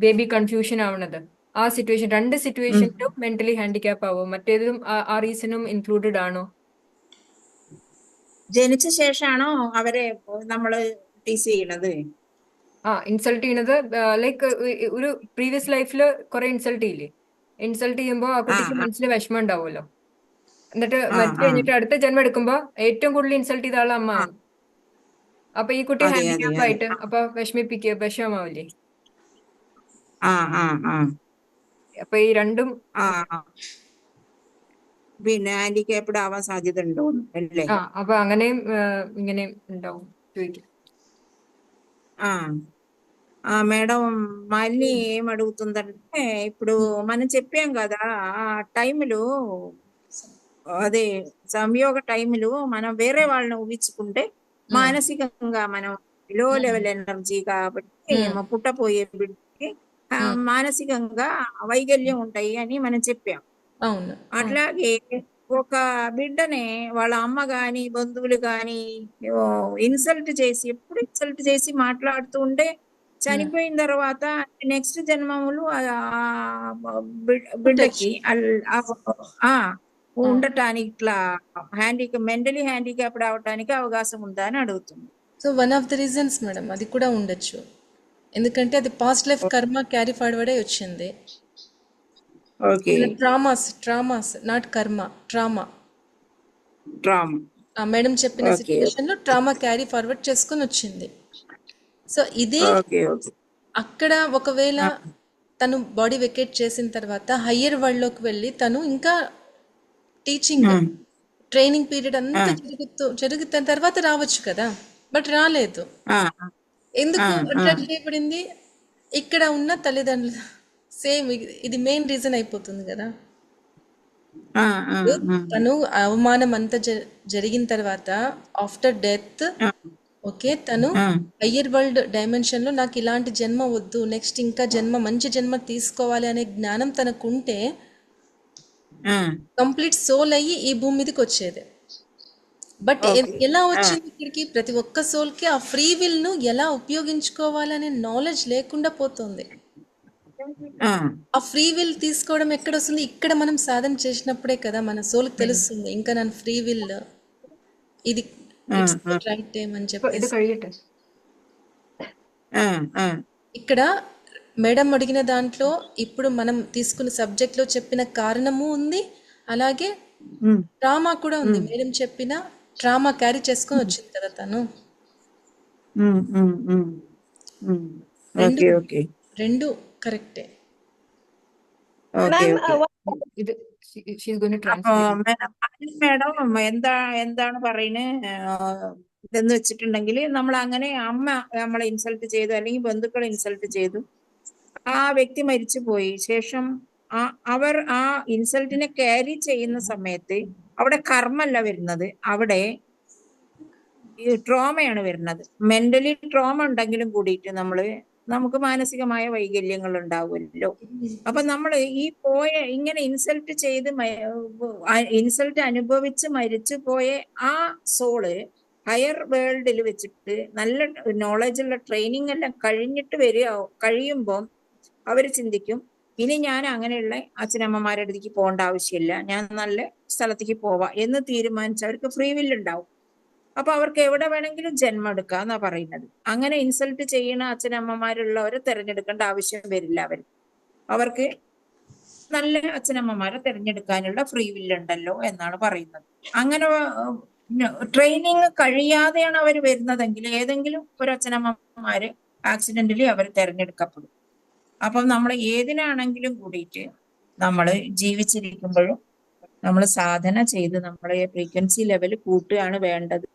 ബേബി കൺഫ്യൂഷൻ ആവണത്, ആ സിറ്റുവേഷൻ, രണ്ട് സിറ്റുവേഷനിലും മെന്റലി ഹാൻഡിക്യാപ്പ് ആവും, മറ്റേതും ആ റീസണും ഇൻക്ലൂഡഡ് ആണോ? ജനിച്ച ശേഷമാണോ അവരെ നമ്മള് ടീസ് ചെയ്യണത്? ഇൻസൾട്ട് ചെയ്യണത് ലൈക്ക് ഒരു പ്രീവിയസ് ലൈഫിൽ കുറെ ഇൻസൾട്ട് ചെയ്യില്ലേ? ഇൻസൾട്ട് ചെയ്യുമ്പോൾ ആ കുട്ടിക്ക് മനസ്സിൽ വിഷമം ഉണ്ടാവുമല്ലോ. എന്നിട്ട് മരിച്ചു കഴിഞ്ഞിട്ട് അടുത്ത ജന്മം എടുക്കുമ്പോ ഏറ്റവും കൂടുതൽ ഇൻസൾട്ട് ചെയ്ത ആൾ അമ്മ ആവും. അപ്പൊ ഈ കുട്ടി അതെ അതെ ഹാൻഡിക്യാപ്പ് അതെ. ആയിട്ട് അപ്പൊ വിഷമാവില്ലേ? ആ ആ ആ അപ്പൊ ഈ രണ്ടും ആ ആ. പിന്നെ ഹാൻഡിക്യാപ്ഡ് ആവാൻ സാധ്യത ഉണ്ടോ അല്ലേ? അപ്പൊ അങ്ങനെയും ഇങ്ങനെയും ഉണ്ടാവും ചോദിക്കും. ആ మేడం మాలిని ఏం అడుగుతుందంటే ఇప్పుడు మనం చెప్పాం కదా ఆ టైంలో అదే సంయోగ టైంలో మనం వేరే వాళ్ళని ఊహించుకుంటే మానసికంగా మనం లో లెవెల్ ఎనర్జీ కాబట్టి పుట్టపోయే బిడ్డకి మానసికంగా వైకల్యం ఉంటాయి అని మనం చెప్పాం. అవును. అట్లాగే ఒక బిడ్డని వాళ్ళ అమ్మ గాని బంధువులు గాని ఇన్సల్ట్ చేసి ఎప్పుడు ఇన్సల్ట్ చేసి మాట్లాడుతూ ఉంటే చనిపోయిన తర్వాత నెక్స్ట్ జన్మములు బిడ్డకి ఉండటానికి ఇట్లా మెంటలీ హ్యాండిక్యాప్డ్ అవటానికి అవకాశం ఉందా అని అడుగుతుంది. So one of the reasons madam అది కూడా ఉండొచ్చు. ఎందుకంటే అది పాస్ట్ లైఫ్ కర్మ క్యారీ ఫార్వర్డ్ అయి వచ్చింది. ఓకే. ట్రామాస్ నాట్ కర్మ, ట్రామా. మేడం చెప్పిన సిచ్యువేషన్ లో ట్రామా క్యారీ ఫార్వర్డ్ చేసుకుని వచ్చింది. సో ఇదే అక్కడ ఒకవేళ తను బాడీ వెకేట్ చేసిన తర్వాత హయ్యర్ వరల్డ్ లోకి వెళ్ళి తను ఇంకా టీచింగ్ ట్రైనింగ్ పీరియడ్ అంతా జరుగుతున్న తర్వాత రావచ్చు కదా, బట్ రాలేదు. ఎందుకు అట్రాక్ట్ చేయబడింది? ఇక్కడ ఉన్న తల్లిదండ్రులు సేమ్ ఇది మెయిన్ రీజన్ అయిపోతుంది కదా. తను అవమానం అంతా జరిగిన తర్వాత ఆఫ్టర్ డెత్ ఓకే తను హయ్యర్ వరల్డ్ డైమెన్షన్ లో నాకు ఇలాంటి జన్మ వద్దు, నెక్స్ట్ ఇంకా జన్మ మంచి జన్మ తీసుకోవాలి అనే జ్ఞానం తనకుంటే కంప్లీట్ సోల్ అయ్యి ఈ భూమి మీదకి వచ్చేది. బట్ ఎలా వచ్చింది ఇక్కడికి? ప్రతి ఒక్క సోల్ కి ఆ ఫ్రీ విల్ ను ఎలా ఉపయోగించుకోవాలనే నాలెడ్జ్ లేకుండా పోతుంది. ఆ ఫ్రీ విల్ తీసుకోవడం ఎక్కడ వస్తుంది? ఇక్కడ మనం సాధన చేసినప్పుడే కదా మన సోల్ తెలుస్తుంది ఇంకా నన్ను ఫ్రీ విల్ ఇది రైట్ టైం అని చెప్పేసి. ఇక్కడ మేడం అడిగిన దాంట్లో ఇప్పుడు మనం తీసుకున్న సబ్జెక్ట్ లో చెప్పిన కారణము ఉంది, అలాగే ట్రామా కూడా ఉంది. మేడం చెప్పిన ట్రామా క్యారీ చేసుకొని వచ్చింది కదా తను. రెండు కరెక్టే. മേഡം എന്താണ് പറയുന്നത് ഇതെന്ന് വെച്ചിട്ടുണ്ടെങ്കിൽ നമ്മൾ അങ്ങനെ അമ്മ നമ്മളെ ഇൻസൾട്ട് ചെയ്തു അല്ലെങ്കിൽ ബന്ധുക്കളെ ഇൻസൾട്ട് ചെയ്തു, ആ വ്യക്തി മരിച്ചു പോയി ശേഷം അവർ ആ ഇൻസൾട്ടിനെ ക്യാരി ചെയ്യുന്ന സമയത്ത് അവിടെ കർമ്മല്ല വരുന്നത്, അവിടെ ട്രോമയാണ് വരുന്നത്. മെന്റലി ട്രോമ ഉണ്ടെങ്കിലും കൂടിയിട്ട് നമുക്ക് മാനസികമായ വൈകല്യങ്ങൾ ഉണ്ടാവുമല്ലോ. അപ്പൊ നമ്മൾ ഈ ഇങ്ങനെ ഇൻസൾട്ട് അനുഭവിച്ച് മരിച്ചു പോയ ആ സോള് ഹയർ വേൾഡിൽ വെച്ചിട്ട് നല്ല നോളജുള്ള ട്രെയിനിങ് എല്ലാം കഴിഞ്ഞിട്ട് കഴിയുമ്പോൾ അവർ ചിന്തിക്കും ഇനി ഞാൻ അങ്ങനെയുള്ള അച്ഛനമ്മമാരുടെ അടുത്തേക്ക് പോകേണ്ട ആവശ്യമില്ല, ഞാൻ നല്ല സ്ഥലത്തേക്ക് പോവാം എന്ന് തീരുമാനിച്ച് അവർക്ക് ഫ്രീ വില്ല് ഉണ്ടാവും. അപ്പൊ അവർക്ക് എവിടെ വേണമെങ്കിലും ജന്മം എടുക്കാം എന്നാ പറയുന്നത്. അങ്ങനെ ഇൻസൾട്ട് ചെയ്യുന്ന അച്ഛനമ്മമാരുള്ളവരെ തിരഞ്ഞെടുക്കേണ്ട ആവശ്യം വരില്ല. അവർക്ക് നല്ല അച്ഛനമ്മമാരെ തിരഞ്ഞെടുക്കാനുള്ള ഫ്രീ വില്ല് ഉണ്ടല്ലോ എന്നാണ് പറയുന്നത്. അങ്ങനെ ട്രെയിനിങ് കഴിയാതെയാണ് അവർ വരുന്നതെങ്കിൽ ഏതെങ്കിലും ഒരു അച്ഛനമ്മമാര് ആക്സിഡന്റലി അവർ തിരഞ്ഞെടുക്കപ്പെടും. അപ്പം നമ്മൾ ഏതിനാണെങ്കിലും കൂടിയിട്ട് നമ്മൾ ജീവിച്ചിരിക്കുമ്പോഴും നമ്മൾ സാധന ചെയ്ത് നമ്മളെ ഫ്രീക്വൻസി ലെവൽ കൂട്ടുകയാണ് വേണ്ടത്.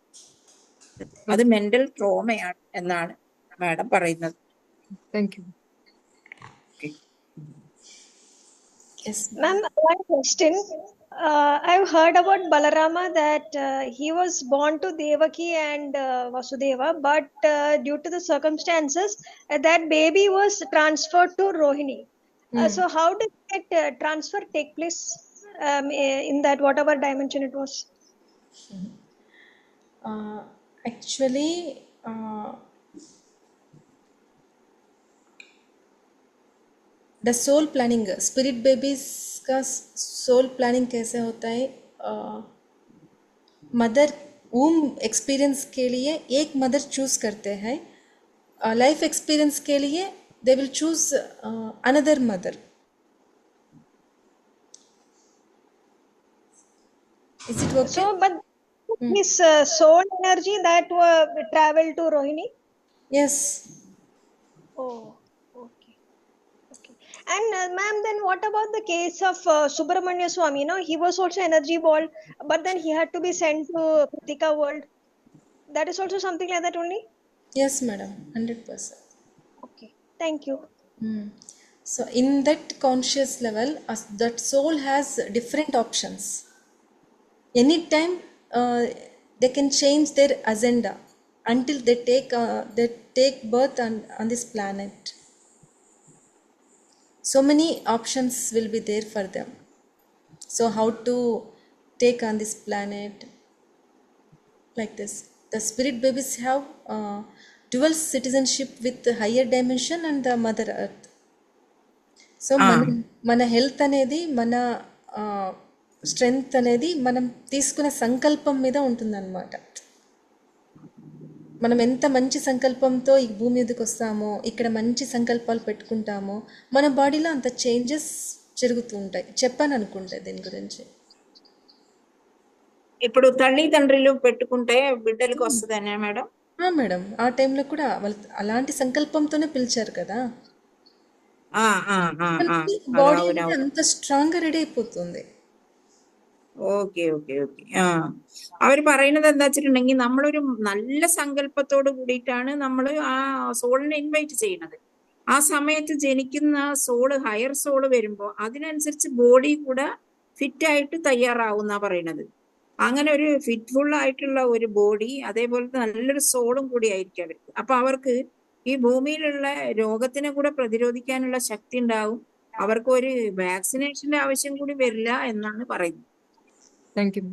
അത് മെന്റൽ ട്രോമയാണ് എന്നാണ് മാഡം പറയുന്നത്. Thank you. Ma'am, one question. I've heard about Balarama that he was born to Devaki and Vasudeva, but due to the circumstances, that baby was transferred to Rohini. So how did that transfer take place in that whatever dimension it was? Actually, the soul planning, spirit babies का soul planning कैसे होता है? Mother वूम experience के लिए एक mother choose करते हैं, life experience के लिए they will choose another mother. Is it okay? So, but this soul energy that traveled to Rohini? Yes. Oh. And ma'am, then what about the case of Subramanya Swami? He was also energy ball, but then he had to be sent to Kritika world. That is also something like that only? Yes, madam, 100%. Okay. Thank you. So in that conscious level, that soul has different options. Anytime they can change their agenda until they take birth on this planet. So many options will be there for them. So how to take on this planet like this. The spirit babies have dual citizenship with the higher dimension and the mother earth. So ఆ మన health అనేది మన strength అనేది మనం తీసుకునే సంకల్పం మీద ఉంటుందన్నమాట. మనం ఎంత మంచి సంకల్పంతో ఈ భూమి మీదకి వస్తామో, ఇక్కడ మంచి సంకల్పాలు పెట్టుకుంటామో, మన బాడీలో అంత చేంజెస్ జరుగుతూ ఉంటాయి. చెప్పాను అనుకుంటా దీని గురించి. ఇప్పుడు తల్లిదండ్రులు పెట్టుకుంటే బిడ్డలకు వస్తుందనే మేడం? మేడం, ఆ టైంలో కూడా వాళ్ళు అలాంటి సంకల్పంతోనే పిలిచారు కదా, బాడీ అనేది అంత స్ట్రాంగ్ గా రెడీ అయిపోతుంది. ഓക്കെ ഓക്കെ ഓക്കെ അവര് പറയുന്നത് എന്താ വെച്ചിട്ടുണ്ടെങ്കിൽ നമ്മളൊരു നല്ല സങ്കല്പത്തോട് കൂടിയിട്ടാണ് നമ്മൾ ആ സോളിനെ ഇൻവൈറ്റ് ചെയ്യുന്നത്. ആ സമയത്ത് ജനിക്കുന്ന സോള്, ഹയർ സോള് വരുമ്പോൾ അതിനനുസരിച്ച് ബോഡി കൂടെ ഫിറ്റ് ആയിട്ട് തയ്യാറാവുന്ന പറയുന്നത്. അങ്ങനെ ഒരു ഫിറ്റ്ഫുൾ ആയിട്ടുള്ള ഒരു ബോഡി, അതേപോലത്തെ നല്ലൊരു സോളും കൂടി ആയിരിക്കും അവർക്ക്. അപ്പൊ അവർക്ക് ഈ ഭൂമിയിലുള്ള രോഗത്തിനെ കൂടെ പ്രതിരോധിക്കാനുള്ള ശക്തി ഉണ്ടാവും. അവർക്ക് ഒരു വാക്സിനേഷന്റെ ആവശ്യം കൂടി വരില്ല എന്നാണ് പറയുന്നത്. Thank you.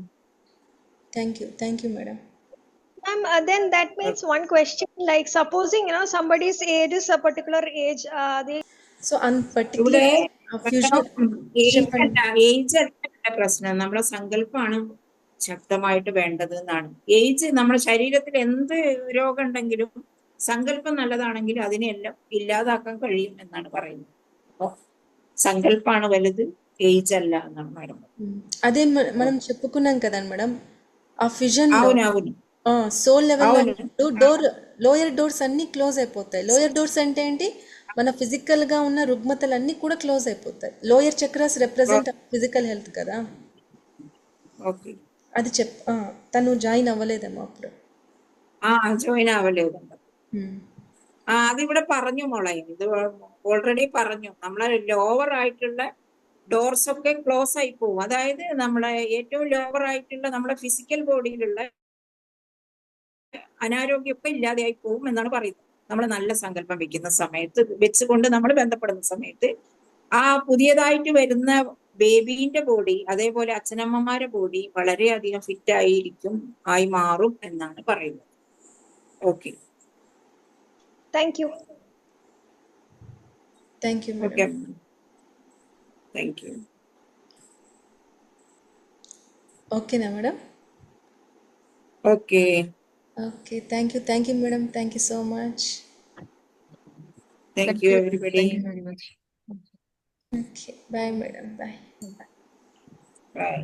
Thank you, madam. Ma'am, then that means one question, like supposing somebody's age is a particular age, they So on particular fusion age അല്ല പ്രശ്നം, നമ്മുടെ സങ്കല്പമാണ് ശക്തമായിട്ട് വേണ്ടത് എന്നാണ്. ഏജ് നമ്മുടെ ശരീരത്തിൽ എന്ത് രോഗം ഉണ്ടെങ്കിലും സങ്കല്പം നല്ലതാണെങ്കിൽ അതിനെല്ലാം ഇല്ലാതാക്കാൻ കഴിയും എന്നാണ് പറയുന്നത്. അപ്പൊ സങ്കല്പമാണ് വലുത്, ఏజ్ అല്ല అన్నాడు మేడం. అదే మనం చెప్పుకున్నాం కదా మేడం, ఆ ఫ్యూజన్ లో అవునవును సోల్ లెవెల్ లోయర్ డోర్స్ అన్ని క్లోజ్ అయిపోతాయి. లోయర్ డోర్స్ అంటే ఏంటి, మన ఫిజికల్ గా ఉన్న రుగ్మతలు అన్ని కూడా క్లోజ్ అయిపోతాయి. Lower chakras represent physical health కదా. ఓకే, అది తను జాయిన్ అవ్వలేదేమో అప్పుడు. ജോയിൻ ആവല്ലേതുണ്ട്. അതിവിടെ പറഞ്ഞു മോളെ, ഇത് ഓൾറെഡി പറഞ്ഞു. നമ്മളെ ലോവർ ആയിട്ടുള്ള ഡോർസ് ഒക്കെ ക്ലോസ് ആയി പോകും. അതായത് നമ്മളെ ഏറ്റവും ലോവർ ആയിട്ടുള്ള നമ്മുടെ ഫിസിക്കൽ ബോഡിയിലുള്ള അനാരോഗ്യമൊക്കെ ഇല്ലാതെയായി പോകും എന്നാണ് പറയുന്നത്. നമ്മൾ നല്ല സങ്കല്പം വെക്കുന്ന സമയത്ത്, വെച്ചുകൊണ്ട് നമ്മൾ ബന്ധപ്പെടുന്ന സമയത്ത് ആ പുതിയതായിട്ട് വരുന്ന ബേബീന്റെ ബോഡി, അതേപോലെ അച്ഛനമ്മമാരുടെ ബോഡി വളരെയധികം ഫിറ്റ് ആയിരിക്കും, ആയി മാറും എന്നാണ് പറയുന്നത്. Okay, thank you. Okay, thank you. ఓకేనా madam? Okay, okay, thank you madam, thank you so much. Thank you everybody. Thank you very much. Okay, bye madam, bye. Bye.